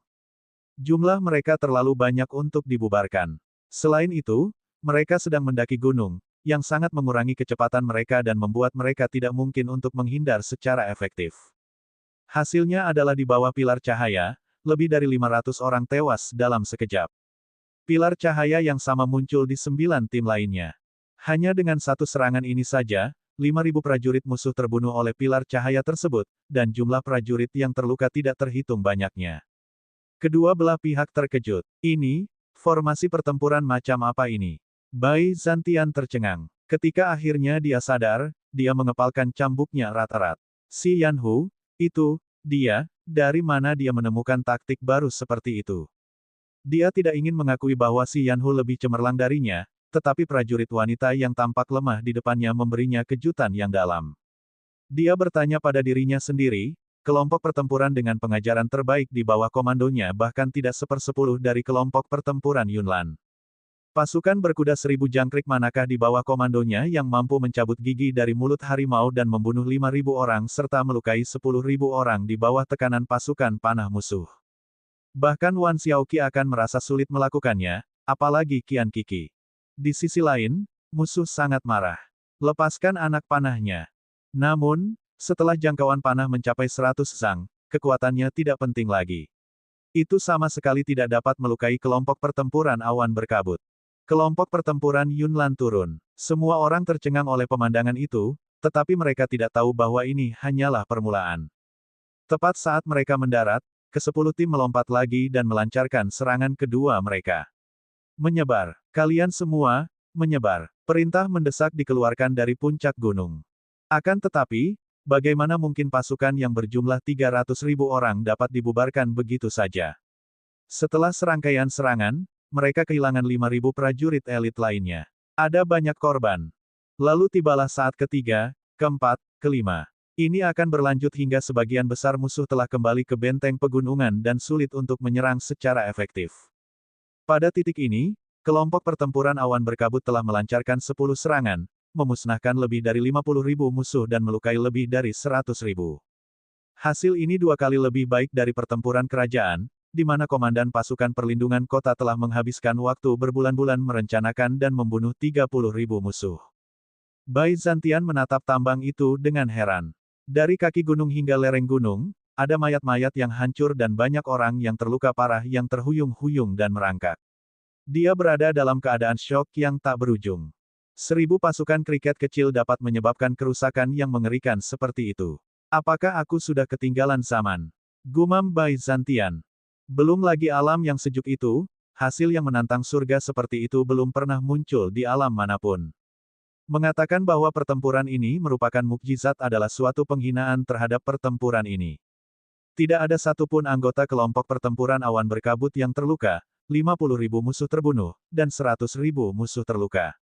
Jumlah mereka terlalu banyak untuk dibubarkan. Selain itu, mereka sedang mendaki gunung, yang sangat mengurangi kecepatan mereka dan membuat mereka tidak mungkin untuk menghindar secara efektif. Hasilnya adalah di bawah pilar cahaya, lebih dari 500 orang tewas dalam sekejap. Pilar cahaya yang sama muncul di 9 tim lainnya. Hanya dengan satu serangan ini saja, 5.000 prajurit musuh terbunuh oleh pilar cahaya tersebut, dan jumlah prajurit yang terluka tidak terhitung banyaknya. Kedua belah pihak terkejut. Ini, formasi pertempuran macam apa ini? Bai Zantian tercengang. Ketika akhirnya dia sadar, dia mengepalkan cambuknya erat-erat. Si Yanhu, itu, dia, dari mana dia menemukan taktik baru seperti itu? Dia tidak ingin mengakui bahwa si Yanhu lebih cemerlang darinya, tetapi prajurit wanita yang tampak lemah di depannya memberinya kejutan yang dalam. Dia bertanya pada dirinya sendiri, kelompok pertempuran dengan pengajaran terbaik di bawah komandonya bahkan tidak 1/10 dari kelompok pertempuran Yunlan. Pasukan berkuda 1000 jangkrik manakah di bawah komandonya yang mampu mencabut gigi dari mulut harimau dan membunuh 5.000 orang serta melukai 10.000 orang di bawah tekanan pasukan panah musuh. Bahkan Wan Xiaoqi akan merasa sulit melakukannya, apalagi Qian Qixi. Di sisi lain, musuh sangat marah. Lepaskan anak panahnya. Namun, setelah jangkauan panah mencapai 100 zang, kekuatannya tidak penting lagi. Itu sama sekali tidak dapat melukai kelompok pertempuran awan berkabut. Kelompok pertempuran Yunlan turun. Semua orang tercengang oleh pemandangan itu, tetapi mereka tidak tahu bahwa ini hanyalah permulaan. Tepat saat mereka mendarat, ke-10 tim melompat lagi dan melancarkan serangan kedua mereka. Menyebar. Kalian semua, menyebar. Perintah mendesak dikeluarkan dari puncak gunung. Akan tetapi, bagaimana mungkin pasukan yang berjumlah 300.000 orang dapat dibubarkan begitu saja? Setelah serangkaian serangan, mereka kehilangan 5.000 prajurit elit lainnya. Ada banyak korban. Lalu tibalah saat ketiga, keempat, kelima. Ini akan berlanjut hingga sebagian besar musuh telah kembali ke benteng pegunungan dan sulit untuk menyerang secara efektif. Pada titik ini, kelompok pertempuran awan berkabut telah melancarkan 10 serangan, memusnahkan lebih dari 50.000 musuh dan melukai lebih dari 100.000. Hasil ini 2 kali lebih baik dari pertempuran kerajaan, di mana komandan pasukan perlindungan kota telah menghabiskan waktu berbulan-bulan merencanakan dan membunuh 30.000 musuh. Bai Zantian menatap tambang itu dengan heran. Dari kaki gunung hingga lereng gunung, ada mayat-mayat yang hancur dan banyak orang yang terluka parah yang terhuyung-huyung dan merangkak. Dia berada dalam keadaan syok yang tak berujung. 1000 pasukan kriket kecil dapat menyebabkan kerusakan yang mengerikan seperti itu. Apakah aku sudah ketinggalan zaman? Gumam Bai Zantian. Belum lagi alam yang sejuk itu, hasil yang menantang surga seperti itu belum pernah muncul di alam manapun. Mengatakan bahwa pertempuran ini merupakan mukjizat adalah suatu penghinaan terhadap pertempuran ini. Tidak ada satupun anggota kelompok pertempuran awan berkabut yang terluka, 50.000 musuh terbunuh, dan 100.000 musuh terluka.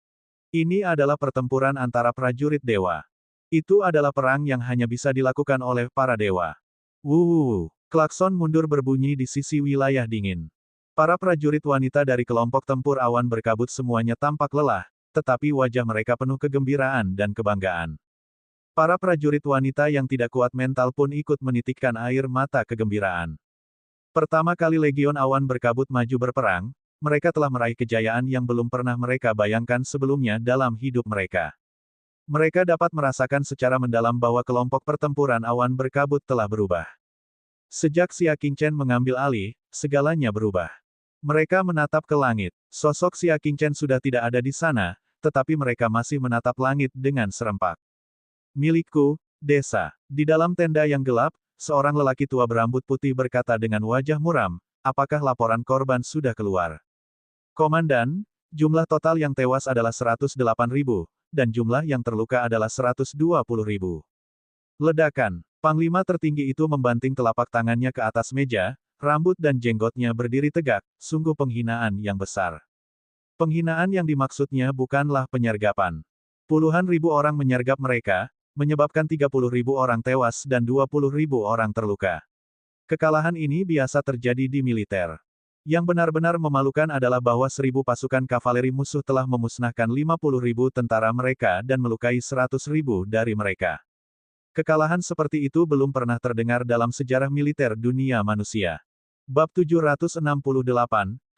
Ini adalah pertempuran antara prajurit dewa. Itu adalah perang yang hanya bisa dilakukan oleh para dewa. Wuh. Klakson mundur berbunyi di sisi wilayah dingin. Para prajurit wanita dari kelompok tempur awan berkabut semuanya tampak lelah, tetapi wajah mereka penuh kegembiraan dan kebanggaan. Para prajurit wanita yang tidak kuat mental pun ikut menitikkan air mata kegembiraan. Pertama kali Legion Awan berkabut maju berperang, mereka telah meraih kejayaan yang belum pernah mereka bayangkan sebelumnya dalam hidup mereka. Mereka dapat merasakan secara mendalam bahwa kelompok pertempuran awan berkabut telah berubah. Sejak Xia Qingchen mengambil alih, segalanya berubah. Mereka menatap ke langit. Sosok Xia Qingchen sudah tidak ada di sana, tetapi mereka masih menatap langit dengan serempak. Milikku, desa. Di dalam tenda yang gelap, seorang lelaki tua berambut putih berkata dengan wajah muram, apakah laporan korban sudah keluar? Komandan, jumlah total yang tewas adalah 108.000, dan jumlah yang terluka adalah 120.000. Ledakan. Panglima tertinggi itu membanting telapak tangannya ke atas meja, rambut dan jenggotnya berdiri tegak, sungguh penghinaan yang besar. Penghinaan yang dimaksudnya bukanlah penyergapan. Puluhan ribu orang menyergap mereka, menyebabkan 30.000 orang tewas dan 20.000 orang terluka. Kekalahan ini biasa terjadi di militer. Yang benar-benar memalukan adalah bahwa 1.000 pasukan kavaleri musuh telah memusnahkan 50.000 tentara mereka dan melukai 100.000 dari mereka. Kekalahan seperti itu belum pernah terdengar dalam sejarah militer dunia manusia. Bab 768,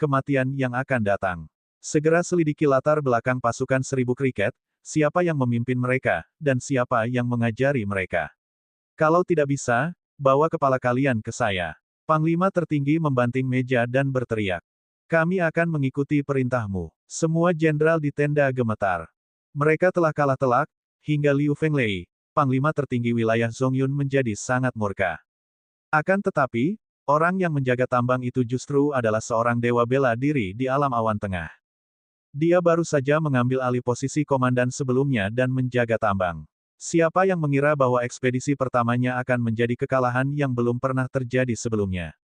Kematian yang akan datang. Segera selidiki latar belakang pasukan 1.000 kriket, siapa yang memimpin mereka, dan siapa yang mengajari mereka. Kalau tidak bisa, bawa kepala kalian ke saya. Panglima tertinggi membanting meja dan berteriak. Kami akan mengikuti perintahmu. Semua jenderal di tenda gemetar. Mereka telah kalah telak, hingga Liu Fenglei, Panglima tertinggi wilayah Zongyun menjadi sangat murka. Akan tetapi, orang yang menjaga tambang itu justru adalah seorang dewa bela diri di alam awan tengah. Dia baru saja mengambil alih posisi komandan sebelumnya dan menjaga tambang. Siapa yang mengira bahwa ekspedisi pertamanya akan menjadi kekalahan yang belum pernah terjadi sebelumnya?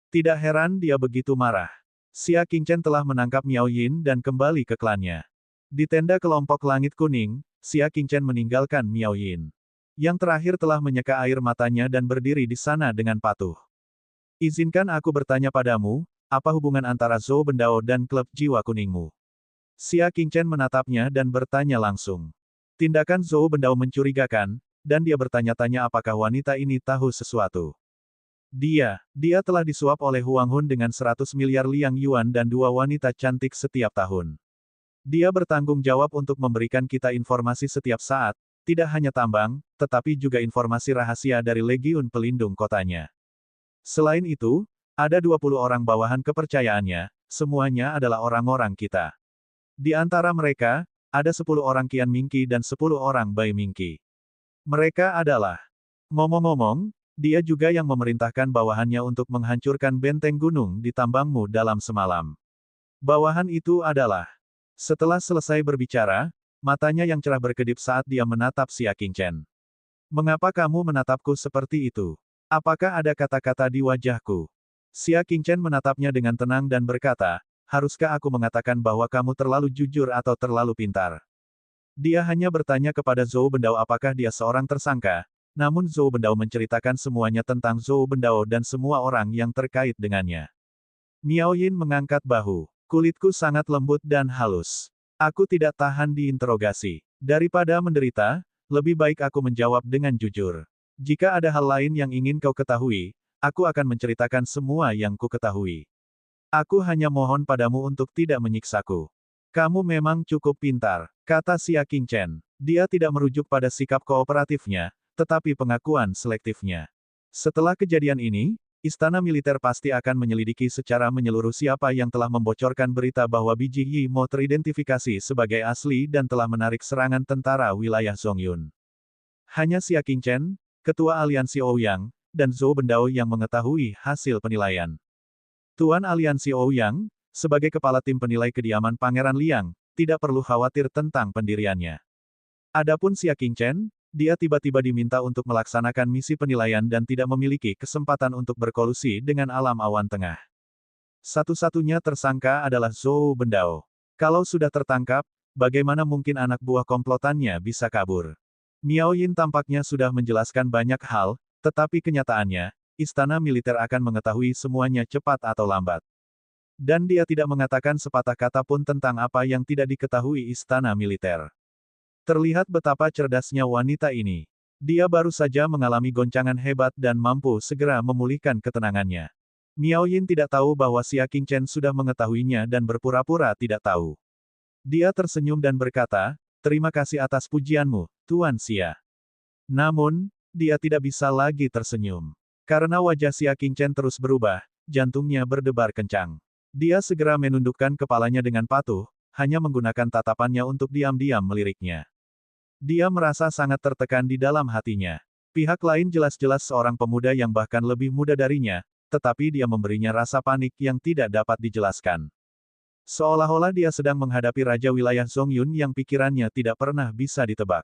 Tidak heran dia begitu marah. Xia Qingchen telah menangkap Miao Yin dan kembali ke klannya. Di tenda kelompok Langit Kuning, Xia Qingchen meninggalkan Miao Yin. Yang terakhir telah menyeka air matanya dan berdiri di sana dengan patuh. Izinkan aku bertanya padamu, apa hubungan antara Zhou Bendao dan klub jiwa kuningmu? Xia Qingchen menatapnya dan bertanya langsung. Tindakan Zhou Bendao mencurigakan, dan dia bertanya-tanya apakah wanita ini tahu sesuatu. Dia telah disuap oleh Huang Hun dengan 100 miliar liang yuan dan 2 wanita cantik setiap tahun. Dia bertanggung jawab untuk memberikan kita informasi setiap saat, tidak hanya tambang, tetapi juga informasi rahasia dari Legiun Pelindung Kotanya. Selain itu, ada 20 orang bawahan kepercayaannya, semuanya adalah orang-orang kita. Di antara mereka, ada 10 orang Qian Mingqi dan 10 orang Bai Mingqi. Mereka adalah. Ngomong-ngomong, dia juga yang memerintahkan bawahannya untuk menghancurkan benteng gunung di tambangmu dalam semalam. Bawahan itu adalah. Setelah selesai berbicara, matanya yang cerah berkedip saat dia menatap Xia Qingchen. Mengapa kamu menatapku seperti itu? Apakah ada kata-kata di wajahku? Xia Qingchen menatapnya dengan tenang dan berkata, haruskah aku mengatakan bahwa kamu terlalu jujur atau terlalu pintar? Dia hanya bertanya kepada Zhou Bendao apakah dia seorang tersangka, namun Zhou Bendao menceritakan semuanya tentang Zhou Bendao dan semua orang yang terkait dengannya. Miao Yin mengangkat bahu. Kulitku sangat lembut dan halus. Aku tidak tahan diinterogasi. Daripada menderita, lebih baik aku menjawab dengan jujur. Jika ada hal lain yang ingin kau ketahui, aku akan menceritakan semua yang ku ketahui. Aku hanya mohon padamu untuk tidak menyiksaku. Kamu memang cukup pintar, kata Xia Qingchen. Dia tidak merujuk pada sikap kooperatifnya, tetapi pengakuan selektifnya. Setelah kejadian ini, istana militer pasti akan menyelidiki secara menyeluruh siapa yang telah membocorkan berita bahwa biji Yi Mo teridentifikasi sebagai asli dan telah menarik serangan tentara wilayah Zongyun. Hanya Xia Qingchen, Ketua Aliansi Ouyang, dan Zhou Bendao yang mengetahui hasil penilaian. Tuan Aliansi Ouyang, sebagai kepala tim penilai kediaman Pangeran Liang, tidak perlu khawatir tentang pendiriannya. Adapun Xia Qingchen, dia tiba-tiba diminta untuk melaksanakan misi penilaian dan tidak memiliki kesempatan untuk berkolusi dengan alam awan tengah. Satu-satunya tersangka adalah Zhou Bendao. Kalau sudah tertangkap, bagaimana mungkin anak buah komplotannya bisa kabur? Miao Yin tampaknya sudah menjelaskan banyak hal, tetapi kenyataannya, istana militer akan mengetahui semuanya cepat atau lambat. Dan dia tidak mengatakan sepatah kata pun tentang apa yang tidak diketahui istana militer. Terlihat betapa cerdasnya wanita ini. Dia baru saja mengalami goncangan hebat dan mampu segera memulihkan ketenangannya. Miao Yin tidak tahu bahwa Xia Qingchen sudah mengetahuinya dan berpura-pura tidak tahu. Dia tersenyum dan berkata, terima kasih atas pujianmu, Tuan Xia. Namun, dia tidak bisa lagi tersenyum. Karena wajah Xia Qingchen terus berubah, jantungnya berdebar kencang. Dia segera menundukkan kepalanya dengan patuh, hanya menggunakan tatapannya untuk diam-diam meliriknya. Dia merasa sangat tertekan di dalam hatinya. Pihak lain jelas-jelas seorang pemuda yang bahkan lebih muda darinya, tetapi dia memberinya rasa panik yang tidak dapat dijelaskan. Seolah-olah dia sedang menghadapi raja wilayah Zongyun yang pikirannya tidak pernah bisa ditebak.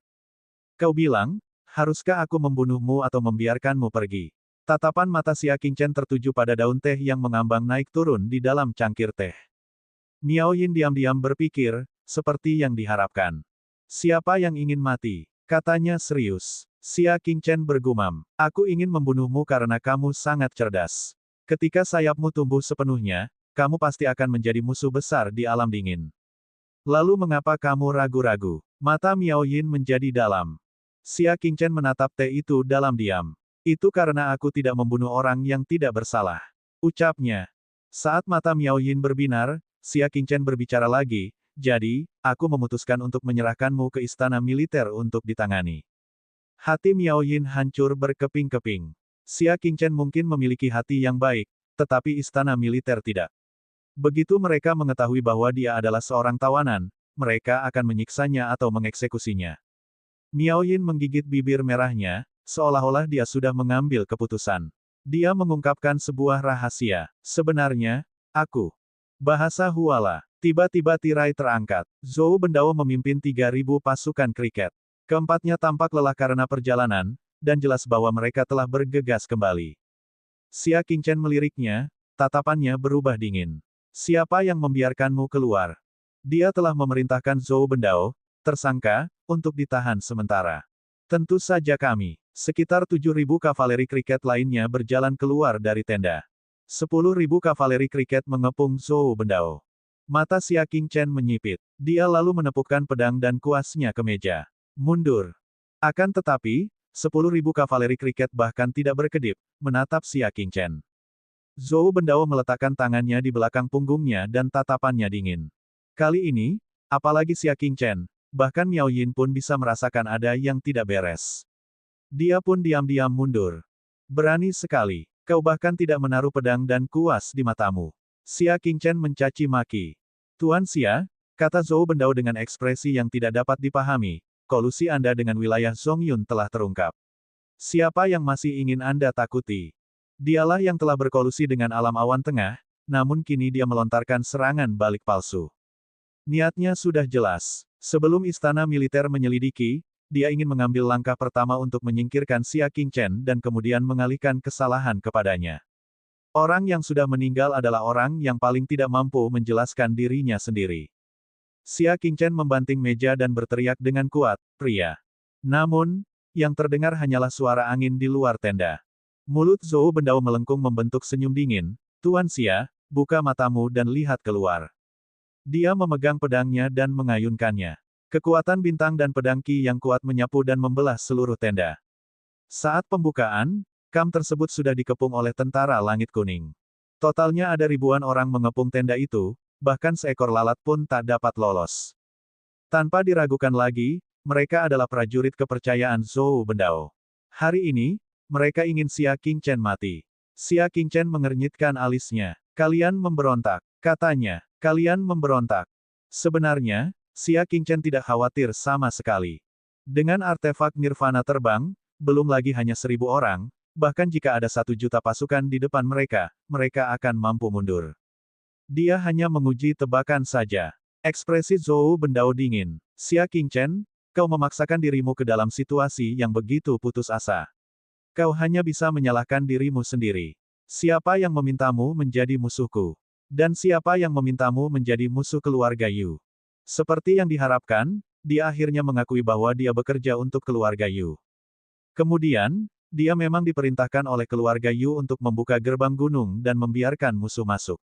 Kau bilang, haruskah aku membunuhmu atau membiarkanmu pergi? Tatapan mata Xia Qingchen tertuju pada daun teh yang mengambang naik turun di dalam cangkir teh. Miao Yin diam-diam berpikir, seperti yang diharapkan. Siapa yang ingin mati? Katanya serius. Xia Qingchen bergumam. Aku ingin membunuhmu karena kamu sangat cerdas. Ketika sayapmu tumbuh sepenuhnya, kamu pasti akan menjadi musuh besar di alam dingin. Lalu mengapa kamu ragu-ragu? Mata Miao Yin menjadi dalam. Xia Qingchen menatap teh itu dalam diam. Itu karena aku tidak membunuh orang yang tidak bersalah. Ucapnya. Saat mata Miao Yin berbinar, Xia Qingchen berbicara lagi, jadi, aku memutuskan untuk menyerahkanmu ke istana militer untuk ditangani. Hati Miao Yin hancur berkeping-keping. Xia Qingchen mungkin memiliki hati yang baik, tetapi istana militer tidak. Begitu mereka mengetahui bahwa dia adalah seorang tawanan, mereka akan menyiksanya atau mengeksekusinya. Miao Yin menggigit bibir merahnya, seolah-olah dia sudah mengambil keputusan. Dia mengungkapkan sebuah rahasia. Sebenarnya, aku. Bahasa Huala. Tiba-tiba tirai terangkat. Zhou Bendao memimpin 3.000 pasukan kriket. Keempatnya tampak lelah karena perjalanan, dan jelas bahwa mereka telah bergegas kembali. Xia Qingchen meliriknya, tatapannya berubah dingin. Siapa yang membiarkanmu keluar? Dia telah memerintahkan Zhou Bendao, tersangka, untuk ditahan sementara. Tentu saja kami. Sekitar 7.000 kavaleri kriket lainnya berjalan keluar dari tenda. 10.000 kavaleri kriket mengepung Zhou Bendao. Mata Xia Qingchen menyipit. Dia lalu menepukkan pedang dan kuasnya ke meja. Mundur. Akan tetapi, 10.000 kavaleri kriket bahkan tidak berkedip, menatap Xia Qingchen. Zhou Bendao meletakkan tangannya di belakang punggungnya dan tatapannya dingin. Kali ini, apalagi Xia Qingchen, bahkan Miao Yin pun bisa merasakan ada yang tidak beres. Dia pun diam-diam mundur. Berani sekali. Kau bahkan tidak menaruh pedang dan kuas di matamu. Xia Qingchen mencaci maki. Tuan Xia, kata Zhou Bendao dengan ekspresi yang tidak dapat dipahami, kolusi Anda dengan wilayah Zongyun telah terungkap. Siapa yang masih ingin Anda takuti? Dialah yang telah berkolusi dengan alam awan tengah, namun kini dia melontarkan serangan balik palsu. Niatnya sudah jelas. Sebelum istana militer menyelidiki, dia ingin mengambil langkah pertama untuk menyingkirkan Xia Qingchen dan kemudian mengalihkan kesalahan kepadanya. Orang yang sudah meninggal adalah orang yang paling tidak mampu menjelaskan dirinya sendiri. Xia Qingchen membanting meja dan berteriak dengan kuat, "Pria!" Namun, yang terdengar hanyalah suara angin di luar tenda. Mulut Zhou Bendao melengkung membentuk senyum dingin, "Tuan Xia, buka matamu dan lihat keluar." Dia memegang pedangnya dan mengayunkannya. Kekuatan bintang dan pedang Qi yang kuat menyapu dan membelah seluruh tenda. Saat pembukaan, kamp tersebut sudah dikepung oleh tentara langit kuning. Totalnya ada ribuan orang mengepung tenda itu, bahkan seekor lalat pun tak dapat lolos. Tanpa diragukan lagi, mereka adalah prajurit kepercayaan Zhou Bendao. Hari ini, mereka ingin Xia Qingchen mati. Xia Qingchen mengernyitkan alisnya. Kalian memberontak, katanya. Kalian memberontak. Sebenarnya, Xia Qingchen tidak khawatir sama sekali. Dengan artefak nirvana terbang, belum lagi hanya 1.000 orang, bahkan jika ada 1 juta pasukan di depan mereka, mereka akan mampu mundur. Dia hanya menguji tebakan saja. Ekspresi Zhou Bendao dingin. Xia Qingchen, kau memaksakan dirimu ke dalam situasi yang begitu putus asa. Kau hanya bisa menyalahkan dirimu sendiri. Siapa yang memintamu menjadi musuhku? Dan siapa yang memintamu menjadi musuh keluarga Yu? Seperti yang diharapkan, dia akhirnya mengakui bahwa dia bekerja untuk keluarga Yu. Kemudian, dia memang diperintahkan oleh keluarga Yu untuk membuka gerbang gunung dan membiarkan musuh masuk.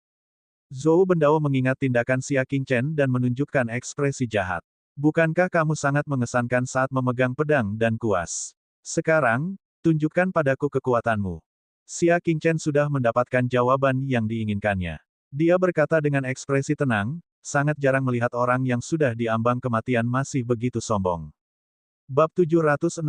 Zhou Bendao mengingat tindakan Xia Qingchen dan menunjukkan ekspresi jahat. Bukankah kamu sangat mengesankan saat memegang pedang dan kuas? Sekarang, tunjukkan padaku kekuatanmu. Xia Qingchen sudah mendapatkan jawaban yang diinginkannya. Dia berkata dengan ekspresi tenang, sangat jarang melihat orang yang sudah diambang kematian masih begitu sombong. Bab 769,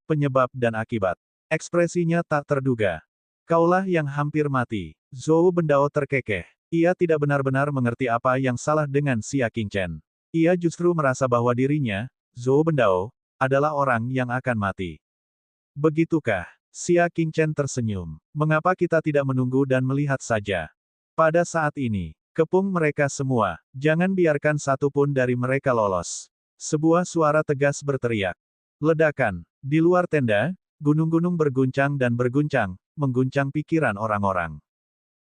Penyebab dan Akibat. Ekspresinya tak terduga. Kaulah yang hampir mati. Zhou Bendao terkekeh. Ia tidak benar-benar mengerti apa yang salah dengan Xia Qingchen. Ia justru merasa bahwa dirinya, Zhou Bendao, adalah orang yang akan mati. Begitukah? Xia Qingchen tersenyum. Mengapa kita tidak menunggu dan melihat saja? Pada saat ini, kepung mereka semua. Jangan biarkan satu pun dari mereka lolos. Sebuah suara tegas berteriak. Ledakan. Di luar tenda, gunung-gunung berguncang dan berguncang, mengguncang pikiran orang-orang.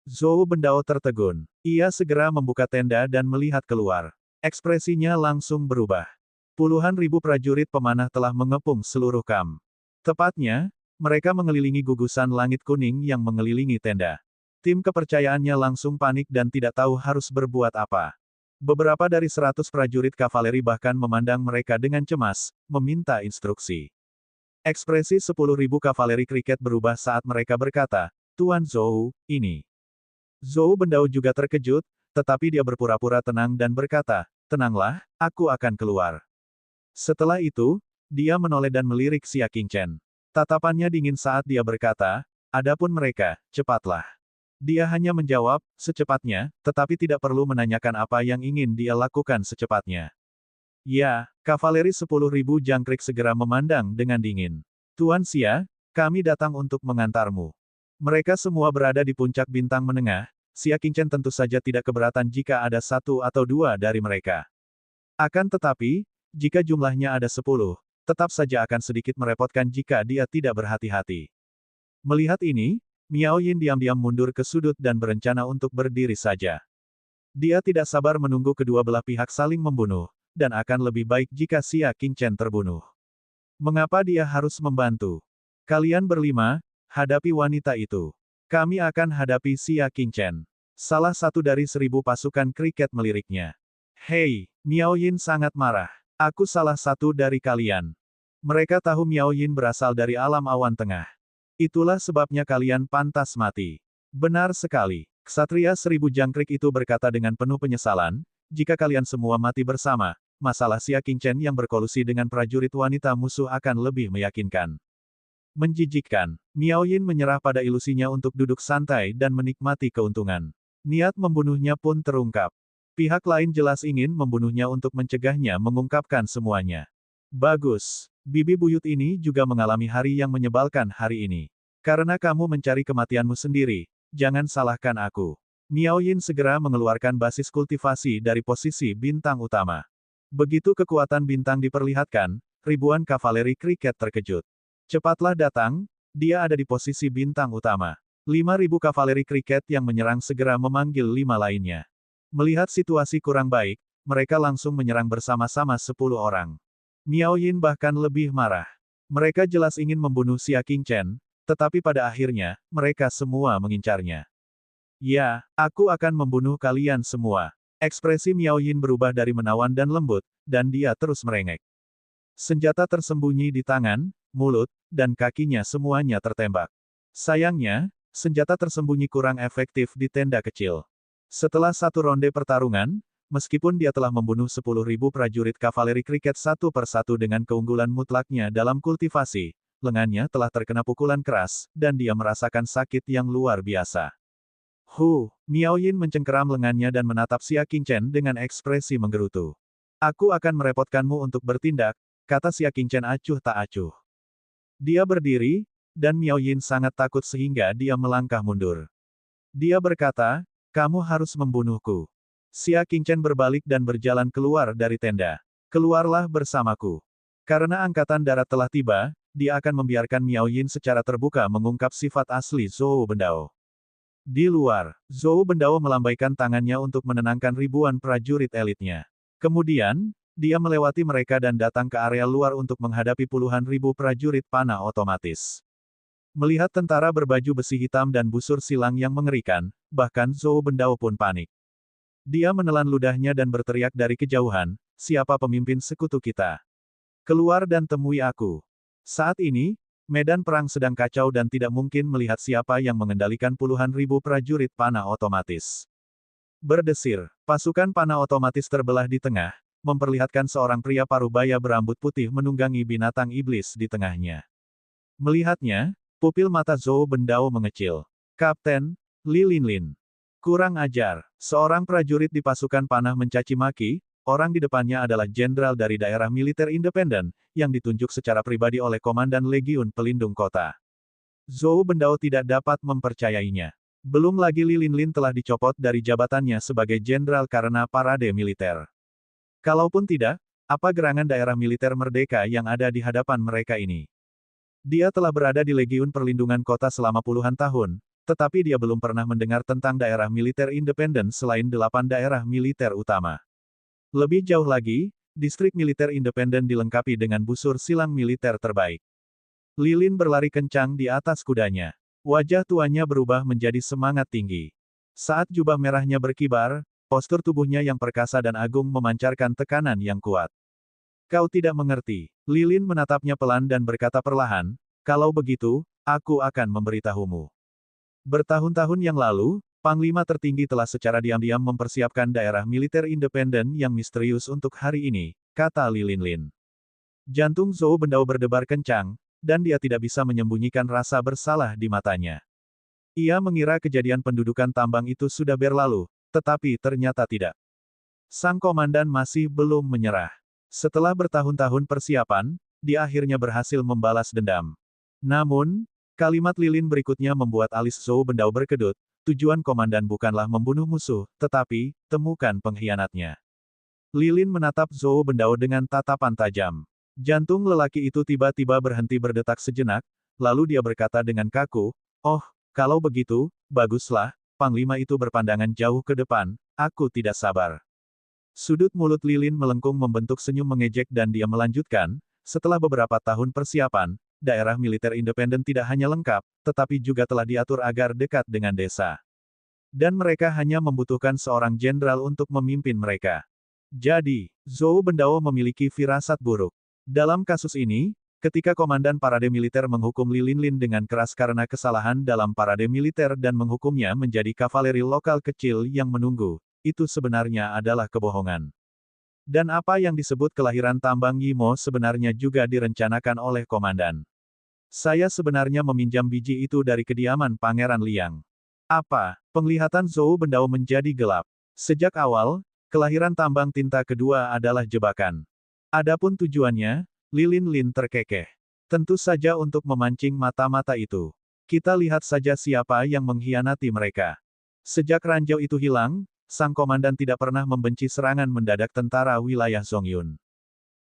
Zhou Bendao tertegun. Ia segera membuka tenda dan melihat keluar. Ekspresinya langsung berubah. Puluhan ribu prajurit pemanah telah mengepung seluruh kamp. Tepatnya, mereka mengelilingi gugusan langit kuning yang mengelilingi tenda. Tim kepercayaannya langsung panik dan tidak tahu harus berbuat apa. Beberapa dari 100 prajurit kavaleri bahkan memandang mereka dengan cemas, meminta instruksi. Ekspresi 10.000 kavaleri kriket berubah saat mereka berkata, "Tuan Zhou, ini." Zhou Bendao juga terkejut, tetapi dia berpura-pura tenang dan berkata, "Tenanglah, aku akan keluar." Setelah itu, dia menoleh dan melirik Xia Qingchen. Tatapannya dingin saat dia berkata, "Adapun mereka, cepatlah." Dia hanya menjawab, "Secepatnya," tetapi tidak perlu menanyakan apa yang ingin dia lakukan secepatnya. Ya, kavaleri 10.000 jangkrik segera memandang dengan dingin. "Tuan Xia, kami datang untuk mengantarmu." Mereka semua berada di puncak bintang menengah, Xia Qingchen tentu saja tidak keberatan jika ada satu atau dua dari mereka. Akan tetapi, jika jumlahnya ada 10, tetap saja akan sedikit merepotkan jika dia tidak berhati-hati. Melihat ini, Miao Yin diam-diam mundur ke sudut dan berencana untuk berdiri saja. Dia tidak sabar menunggu kedua belah pihak saling membunuh, dan akan lebih baik jika Xia Qingchen terbunuh. Mengapa dia harus membantu? Kalian berlima, hadapi wanita itu. Kami akan hadapi Xia Qingchen. Salah satu dari 1000 pasukan kriket meliriknya. Hei, Miao Yin sangat marah. Aku salah satu dari kalian. Mereka tahu Miao Yin berasal dari alam awan tengah. Itulah sebabnya kalian pantas mati. Benar sekali. Ksatria 1000 jangkrik itu berkata dengan penuh penyesalan, jika kalian semua mati bersama, masalah Xia Qingchen yang berkolusi dengan prajurit wanita musuh akan lebih meyakinkan. Menjijikkan. Miao Yin menyerah pada ilusinya untuk duduk santai dan menikmati keuntungan. Niat membunuhnya pun terungkap. Pihak lain jelas ingin membunuhnya untuk mencegahnya mengungkapkan semuanya. Bagus. Bibi buyut ini juga mengalami hari yang menyebalkan hari ini. Karena kamu mencari kematianmu sendiri, jangan salahkan aku. Miao Yin segera mengeluarkan basis kultivasi dari posisi bintang utama. Begitu kekuatan bintang diperlihatkan, ribuan kavaleri kriket terkejut. Cepatlah datang, dia ada di posisi bintang utama. 5.000 kavaleri kriket yang menyerang segera memanggil 5 lainnya. Melihat situasi kurang baik, mereka langsung menyerang bersama-sama 10 orang. Miao Yin bahkan lebih marah. Mereka jelas ingin membunuh Xia Qingchen, tetapi pada akhirnya, mereka semua mengincarnya. Ya, aku akan membunuh kalian semua. Ekspresi Miao Yin berubah dari menawan dan lembut, dan dia terus merengek. Senjata tersembunyi di tangan, mulut, dan kakinya semuanya tertembak. Sayangnya, senjata tersembunyi kurang efektif di tenda kecil. Setelah satu ronde pertarungan, meskipun dia telah membunuh 10.000 prajurit kavaleri kriket satu persatu dengan keunggulan mutlaknya dalam kultivasi, lengannya telah terkena pukulan keras, dan dia merasakan sakit yang luar biasa. Miao Yin mencengkeram lengannya dan menatap Xia Qingchen dengan ekspresi menggerutu. "Aku akan merepotkanmu untuk bertindak," kata Xia Qingchen acuh tak acuh. Dia berdiri, dan Miao Yin sangat takut sehingga dia melangkah mundur. Dia berkata, "Kamu harus membunuhku." Xia Qingchen berbalik dan berjalan keluar dari tenda. "Keluarlah bersamaku." Karena angkatan darat telah tiba, dia akan membiarkan Miao Yin secara terbuka mengungkap sifat asli Zhou Bendao. Di luar, Zhou Bendao melambaikan tangannya untuk menenangkan ribuan prajurit elitnya. Kemudian, dia melewati mereka dan datang ke area luar untuk menghadapi puluhan ribu prajurit panah otomatis. Melihat tentara berbaju besi hitam dan busur silang yang mengerikan, bahkan Zhou Bendao pun panik. Dia menelan ludahnya dan berteriak dari kejauhan, "Siapa pemimpin sekutu kita? Keluar dan temui aku." Saat ini, medan perang sedang kacau dan tidak mungkin melihat siapa yang mengendalikan puluhan ribu prajurit panah otomatis. Berdesir, pasukan panah otomatis terbelah di tengah, memperlihatkan seorang pria parubaya berambut putih menunggangi binatang iblis di tengahnya. Melihatnya, pupil mata Zhou Bendao mengecil. "Kapten, Li Linlin. Kurang ajar." Seorang prajurit di pasukan panah mencaci maki, orang di depannya adalah jenderal dari daerah militer independen, yang ditunjuk secara pribadi oleh Komandan Legiun Pelindung Kota. Zhou Bendao tidak dapat mempercayainya. Belum lagi Li Linlin telah dicopot dari jabatannya sebagai jenderal karena parade militer. Kalaupun tidak, apa gerangan daerah militer merdeka yang ada di hadapan mereka ini? Dia telah berada di Legiun Perlindungan Kota selama puluhan tahun, tetapi dia belum pernah mendengar tentang daerah militer independen selain 8 daerah militer utama. Lebih jauh lagi, distrik militer independen dilengkapi dengan busur silang militer terbaik. Lilin berlari kencang di atas kudanya. Wajah tuanya berubah menjadi semangat tinggi. Saat jubah merahnya berkibar, postur tubuhnya yang perkasa dan agung memancarkan tekanan yang kuat. Kau tidak mengerti. Lilin menatapnya pelan dan berkata perlahan, kalau begitu, aku akan memberitahumu. Bertahun-tahun yang lalu, Panglima tertinggi telah secara diam-diam mempersiapkan daerah militer independen yang misterius untuk hari ini, kata Lilin Lin. Jantung Zhou Bendao berdebar kencang, dan dia tidak bisa menyembunyikan rasa bersalah di matanya. Ia mengira kejadian pendudukan tambang itu sudah berlalu, tetapi ternyata tidak. Sang komandan masih belum menyerah. Setelah bertahun-tahun persiapan, dia akhirnya berhasil membalas dendam. Namun, kalimat Lilin berikutnya membuat alis Zhou Bendao berkedut, tujuan komandan bukanlah membunuh musuh, tetapi, temukan pengkhianatnya. Lilin menatap Zhou Bendao dengan tatapan tajam. Jantung lelaki itu tiba-tiba berhenti berdetak sejenak, lalu dia berkata dengan kaku, "Oh, kalau begitu, baguslah." Panglima itu berpandangan jauh ke depan, "Aku tidak sabar." Sudut mulut Lilin melengkung membentuk senyum mengejek dan dia melanjutkan, "Setelah beberapa tahun persiapan, daerah militer independen tidak hanya lengkap, tetapi juga telah diatur agar dekat dengan desa. Dan mereka hanya membutuhkan seorang jenderal untuk memimpin mereka." Jadi, Zhou Bendao memiliki firasat buruk. Dalam kasus ini, ketika komandan parade militer menghukum Lilin Lin dengan keras karena kesalahan dalam parade militer dan menghukumnya menjadi kavaleri lokal kecil yang menunggu, itu sebenarnya adalah kebohongan. Dan apa yang disebut kelahiran tambang Yimo sebenarnya juga direncanakan oleh komandan. Saya sebenarnya meminjam biji itu dari kediaman Pangeran Liang. Apa? Penglihatan Zhou Bendao menjadi gelap. Sejak awal, kelahiran tambang tinta kedua adalah jebakan. Adapun tujuannya, Lilin Lin terkekeh. Tentu saja untuk memancing mata-mata itu. Kita lihat saja siapa yang mengkhianati mereka. Sejak ranjau itu hilang, sang komandan tidak pernah membenci serangan mendadak tentara wilayah Zongyun.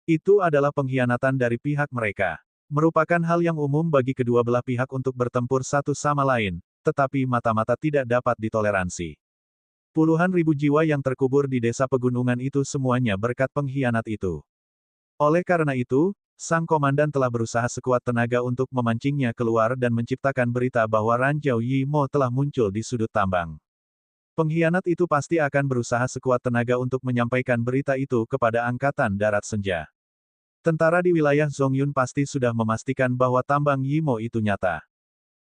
Itu adalah pengkhianatan dari pihak mereka. Merupakan hal yang umum bagi kedua belah pihak untuk bertempur satu sama lain, tetapi mata-mata tidak dapat ditoleransi. Puluhan ribu jiwa yang terkubur di desa pegunungan itu semuanya berkat pengkhianat itu. Oleh karena itu, sang komandan telah berusaha sekuat tenaga untuk memancingnya keluar dan menciptakan berita bahwa Ranjau Yimo telah muncul di sudut tambang. Pengkhianat itu pasti akan berusaha sekuat tenaga untuk menyampaikan berita itu kepada Angkatan Darat Senja. Tentara di wilayah Zongyun pasti sudah memastikan bahwa tambang Yimo itu nyata.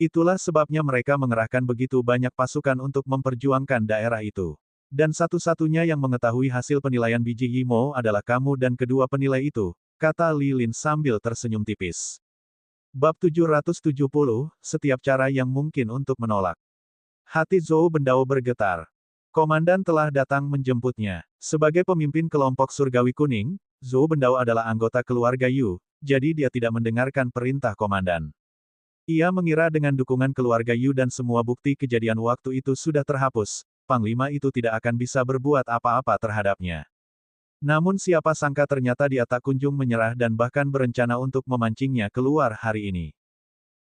Itulah sebabnya mereka mengerahkan begitu banyak pasukan untuk memperjuangkan daerah itu. Dan satu-satunya yang mengetahui hasil penilaian biji Yimo adalah kamu dan kedua penilai itu, kata Lilin sambil tersenyum tipis. Bab 770, setiap cara yang mungkin untuk menolak. Hati Zhou Bendao bergetar. Komandan telah datang menjemputnya. Sebagai pemimpin kelompok Surgawi Kuning, Zhou Bendao adalah anggota keluarga Yu, jadi dia tidak mendengarkan perintah komandan. Ia mengira dengan dukungan keluarga Yu dan semua bukti kejadian waktu itu sudah terhapus, Panglima itu tidak akan bisa berbuat apa-apa terhadapnya. Namun siapa sangka ternyata dia tak kunjung menyerah dan bahkan berencana untuk memancingnya keluar hari ini.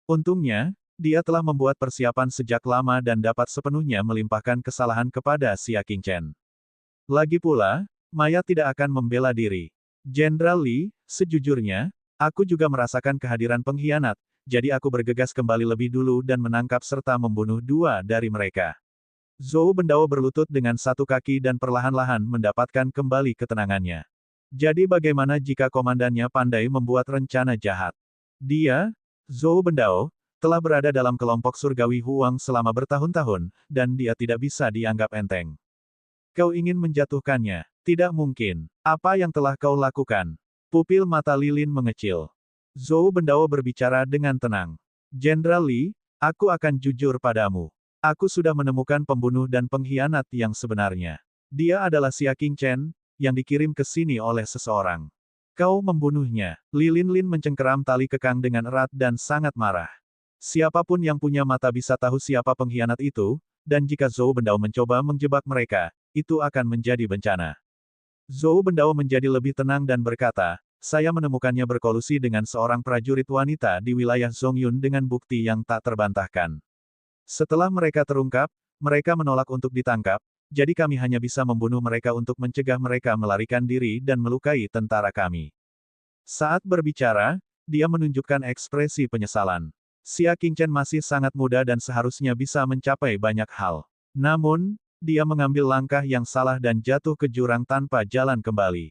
Untungnya, dia telah membuat persiapan sejak lama dan dapat sepenuhnya melimpahkan kesalahan kepada Xia Qingchen. Lagi pula, Maya tidak akan membela diri. Jenderal Li, sejujurnya, aku juga merasakan kehadiran pengkhianat, jadi aku bergegas kembali lebih dulu dan menangkap serta membunuh dua dari mereka. Zhou Bendao berlutut dengan satu kaki dan perlahan-lahan mendapatkan kembali ketenangannya. Jadi bagaimana jika komandannya pandai membuat rencana jahat? Dia, Zhou Bendao, telah berada dalam kelompok surgawi Huang selama bertahun-tahun, dan dia tidak bisa dianggap enteng. Kau ingin menjatuhkannya? Tidak mungkin. Apa yang telah kau lakukan? Pupil mata Lilin mengecil. Zhou Bendao berbicara dengan tenang. Jenderal Li, aku akan jujur padamu. Aku sudah menemukan pembunuh dan pengkhianat yang sebenarnya. Dia adalah Xia Qingchen, yang dikirim ke sini oleh seseorang. Kau membunuhnya. Lilin Lin mencengkeram tali kekang dengan erat dan sangat marah. Siapapun yang punya mata bisa tahu siapa pengkhianat itu, dan jika Zhou Bendao mencoba menjebak mereka, itu akan menjadi bencana. Zhou Bendao menjadi lebih tenang dan berkata, saya menemukannya berkolusi dengan seorang prajurit wanita di wilayah Zongyun dengan bukti yang tak terbantahkan. Setelah mereka terungkap, mereka menolak untuk ditangkap, jadi kami hanya bisa membunuh mereka untuk mencegah mereka melarikan diri dan melukai tentara kami. Saat berbicara, dia menunjukkan ekspresi penyesalan. Xia Qingchen masih sangat muda dan seharusnya bisa mencapai banyak hal. Namun, dia mengambil langkah yang salah dan jatuh ke jurang tanpa jalan kembali.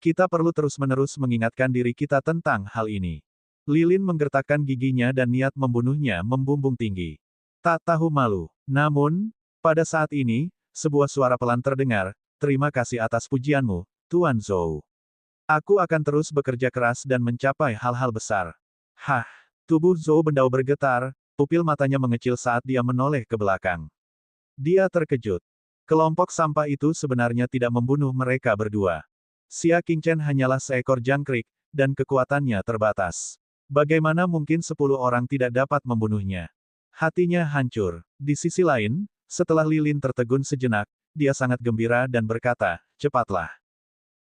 Kita perlu terus-menerus mengingatkan diri kita tentang hal ini. Lilin menggertakkan giginya dan niat membunuhnya membumbung tinggi. Tak tahu malu. Namun, pada saat ini, sebuah suara pelan terdengar, "Terima kasih atas pujianmu, Tuan Zhou. Aku akan terus bekerja keras dan mencapai hal-hal besar." Hah! Tubuh Zhou Bendao bergetar, pupil matanya mengecil saat dia menoleh ke belakang. Dia terkejut. Kelompok sampah itu sebenarnya tidak membunuh mereka berdua. Xia Qingchen hanyalah seekor jangkrik, dan kekuatannya terbatas. Bagaimana mungkin 10 orang tidak dapat membunuhnya? Hatinya hancur. Di sisi lain, setelah Lilin tertegun sejenak, dia sangat gembira dan berkata, "Cepatlah."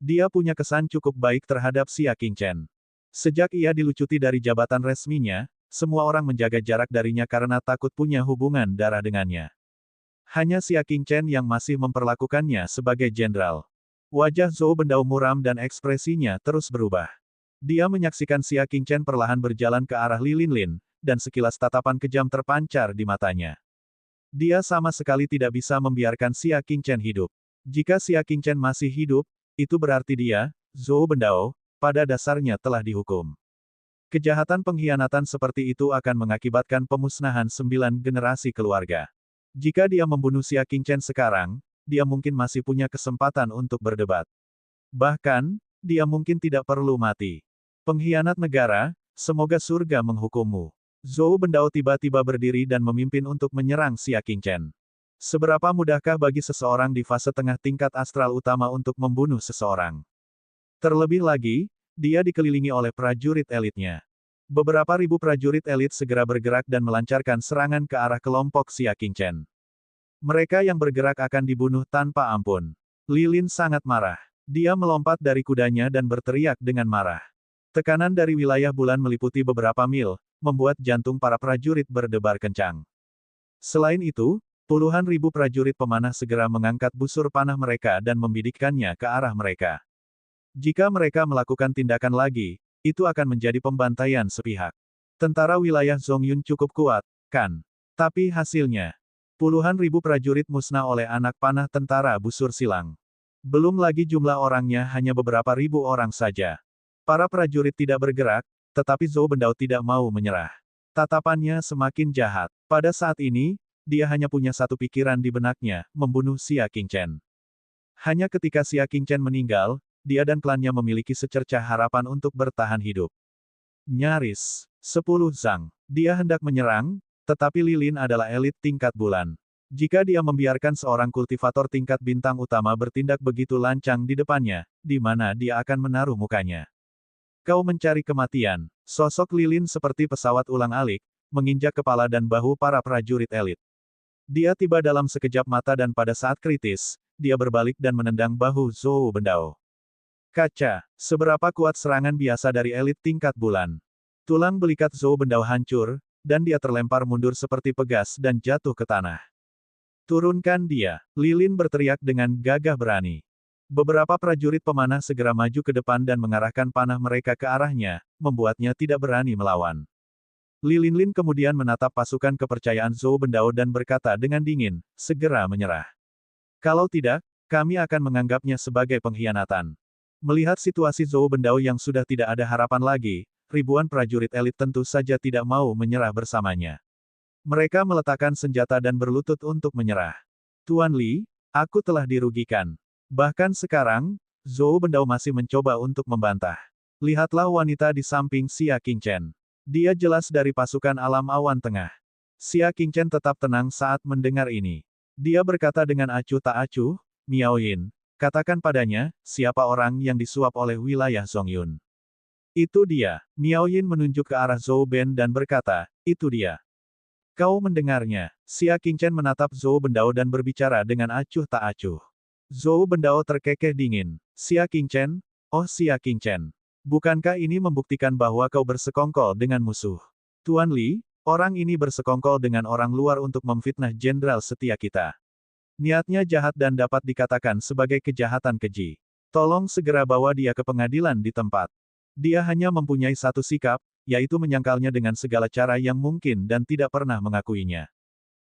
Dia punya kesan cukup baik terhadap Xia Qingchen. Sejak ia dilucuti dari jabatan resminya, semua orang menjaga jarak darinya karena takut punya hubungan darah dengannya. Hanya Xia Qingchen yang masih memperlakukannya sebagai jenderal. Wajah Zhou Bendao muram dan ekspresinya terus berubah. Dia menyaksikan Xia Qingchen perlahan berjalan ke arah Lilin Lin, dan sekilas tatapan kejam terpancar di matanya. Dia sama sekali tidak bisa membiarkan Xia Qingchen hidup. Jika Xia Qingchen masih hidup, itu berarti dia, Zhou Bendao, pada dasarnya telah dihukum. Kejahatan pengkhianatan seperti itu akan mengakibatkan pemusnahan 9 generasi keluarga. Jika dia membunuh Xia Qingchen sekarang, dia mungkin masih punya kesempatan untuk berdebat. Bahkan, dia mungkin tidak perlu mati. Pengkhianat negara, semoga surga menghukummu. Zhou Bendao tiba-tiba berdiri dan memimpin untuk menyerang Xia Qingchen. Seberapa mudahkah bagi seseorang di fase tengah tingkat astral utama untuk membunuh seseorang? Terlebih lagi, dia dikelilingi oleh prajurit elitnya. Beberapa ribu prajurit elit segera bergerak dan melancarkan serangan ke arah kelompok Xia Qingchen. Mereka yang bergerak akan dibunuh tanpa ampun. Lilin sangat marah. Dia melompat dari kudanya dan berteriak dengan marah. Tekanan dari wilayah bulan meliputi beberapa mil, membuat jantung para prajurit berdebar kencang. Selain itu, puluhan ribu prajurit pemanah segera mengangkat busur panah mereka dan membidikkannya ke arah mereka. Jika mereka melakukan tindakan lagi, itu akan menjadi pembantaian sepihak. Tentara wilayah Zongyun cukup kuat, kan? Tapi hasilnya, puluhan ribu prajurit musnah oleh anak panah tentara busur silang. Belum lagi jumlah orangnya hanya beberapa ribu orang saja. Para prajurit tidak bergerak, tetapi Zhou Bendao tidak mau menyerah. Tatapannya semakin jahat. Pada saat ini, dia hanya punya satu pikiran di benaknya, membunuh Xia Qingchen. Hanya ketika Xia Qingchen meninggal, dia dan klannya memiliki secercah harapan untuk bertahan hidup. Nyaris, 10 zang. Dia hendak menyerang, tetapi Lilin adalah elit tingkat bulan. Jika dia membiarkan seorang kultivator tingkat bintang utama bertindak begitu lancang di depannya, di mana dia akan menaruh mukanya? Kau mencari kematian. Sosok Lilin seperti pesawat ulang-alik, menginjak kepala dan bahu para prajurit elit. Dia tiba dalam sekejap mata dan pada saat kritis, dia berbalik dan menendang bahu Zhou Bendao. Kaca, seberapa kuat serangan biasa dari elit tingkat bulan. Tulang belikat Zhou Bendao hancur, dan dia terlempar mundur seperti pegas dan jatuh ke tanah. Turunkan dia, Lilin berteriak dengan gagah berani. Beberapa prajurit pemanah segera maju ke depan dan mengarahkan panah mereka ke arahnya, membuatnya tidak berani melawan. Lilin Lin kemudian menatap pasukan kepercayaan Zhou Bendao dan berkata dengan dingin, "Segera menyerah. Kalau tidak, kami akan menganggapnya sebagai pengkhianatan." Melihat situasi Zhou Bendao yang sudah tidak ada harapan lagi, ribuan prajurit elit tentu saja tidak mau menyerah bersamanya. Mereka meletakkan senjata dan berlutut untuk menyerah. "Tuan Li, aku telah dirugikan." Bahkan sekarang, Zhou Bendao masih mencoba untuk membantah. Lihatlah wanita di samping Xia Qingchen. Dia jelas dari pasukan alam awan tengah. Xia Qingchen tetap tenang saat mendengar ini. Dia berkata dengan acuh tak acuh, "Miao Yin, katakan padanya, siapa orang yang disuap oleh wilayah Zongyun." "Itu dia." Miao Yin menunjuk ke arah Zhou Ben dan berkata, "Itu dia." "Kau mendengarnya." Xia Qingchen menatap Zhou Bendao dan berbicara dengan acuh tak acuh. Zhou Bendao terkekeh dingin. "Xia Qingchen? Oh Xia Qingchen. Bukankah ini membuktikan bahwa kau bersekongkol dengan musuh? Tuan Li, Orang ini bersekongkol dengan orang luar untuk memfitnah jenderal setia kita. Niatnya jahat dan dapat dikatakan sebagai kejahatan keji. Tolong segera bawa dia ke pengadilan di tempat. Dia hanya mempunyai satu sikap, yaitu menyangkalnya dengan segala cara yang mungkin dan tidak pernah mengakuinya.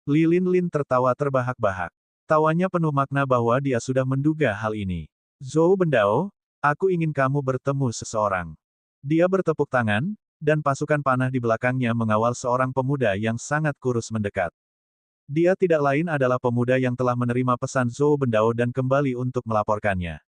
Li Linlin tertawa terbahak-bahak. Tawanya penuh makna bahwa dia sudah menduga hal ini. Zhou Bendao, aku ingin kamu bertemu seseorang. Dia bertepuk tangan, dan pasukan panah di belakangnya mengawal seorang pemuda yang sangat kurus mendekat. Dia tidak lain adalah pemuda yang telah menerima pesan Zhou Bendao dan kembali untuk melaporkannya.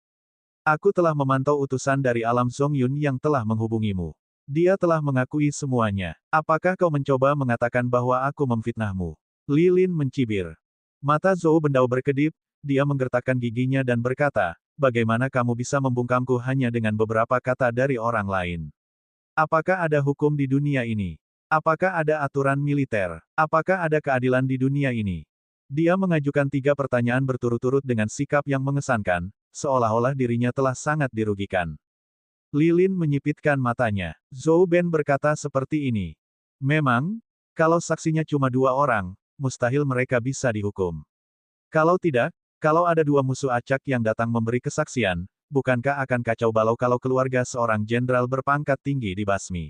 Aku telah memantau utusan dari alam Zongyun yang telah menghubungimu. Dia telah mengakui semuanya. Apakah kau mencoba mengatakan bahwa aku memfitnahmu? Li Lin mencibir. Mata Zhou Bendao berkedip, dia menggertakkan giginya dan berkata, bagaimana kamu bisa membungkamku hanya dengan beberapa kata dari orang lain? Apakah ada hukum di dunia ini? Apakah ada aturan militer? Apakah ada keadilan di dunia ini? Dia mengajukan 3 pertanyaan berturut-turut dengan sikap yang mengesankan, seolah-olah dirinya telah sangat dirugikan. Li Lin menyipitkan matanya. Zhou Ben berkata seperti ini. Memang, kalau saksinya cuma 2 orang, mustahil mereka bisa dihukum. Kalau tidak, kalau ada 2 musuh acak yang datang memberi kesaksian, bukankah akan kacau balau kalau keluarga seorang jenderal berpangkat tinggi dibasmi?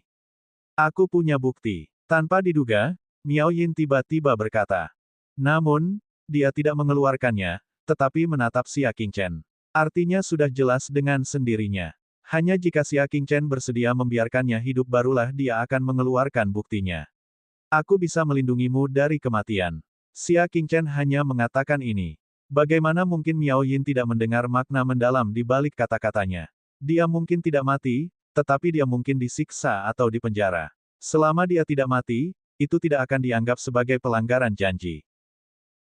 Aku punya bukti. Tanpa diduga, Miao Yin tiba-tiba berkata. Namun, dia tidak mengeluarkannya, tetapi menatap Xia Qingchen. Artinya sudah jelas dengan sendirinya. Hanya jika Xia Qingchen bersedia membiarkannya hidup barulah dia akan mengeluarkan buktinya. Aku bisa melindungimu dari kematian. Xia Qingchen hanya mengatakan ini. Bagaimana mungkin Miao Yin tidak mendengar makna mendalam di balik kata-katanya? Dia mungkin tidak mati, tetapi dia mungkin disiksa atau dipenjara. Selama dia tidak mati, itu tidak akan dianggap sebagai pelanggaran janji.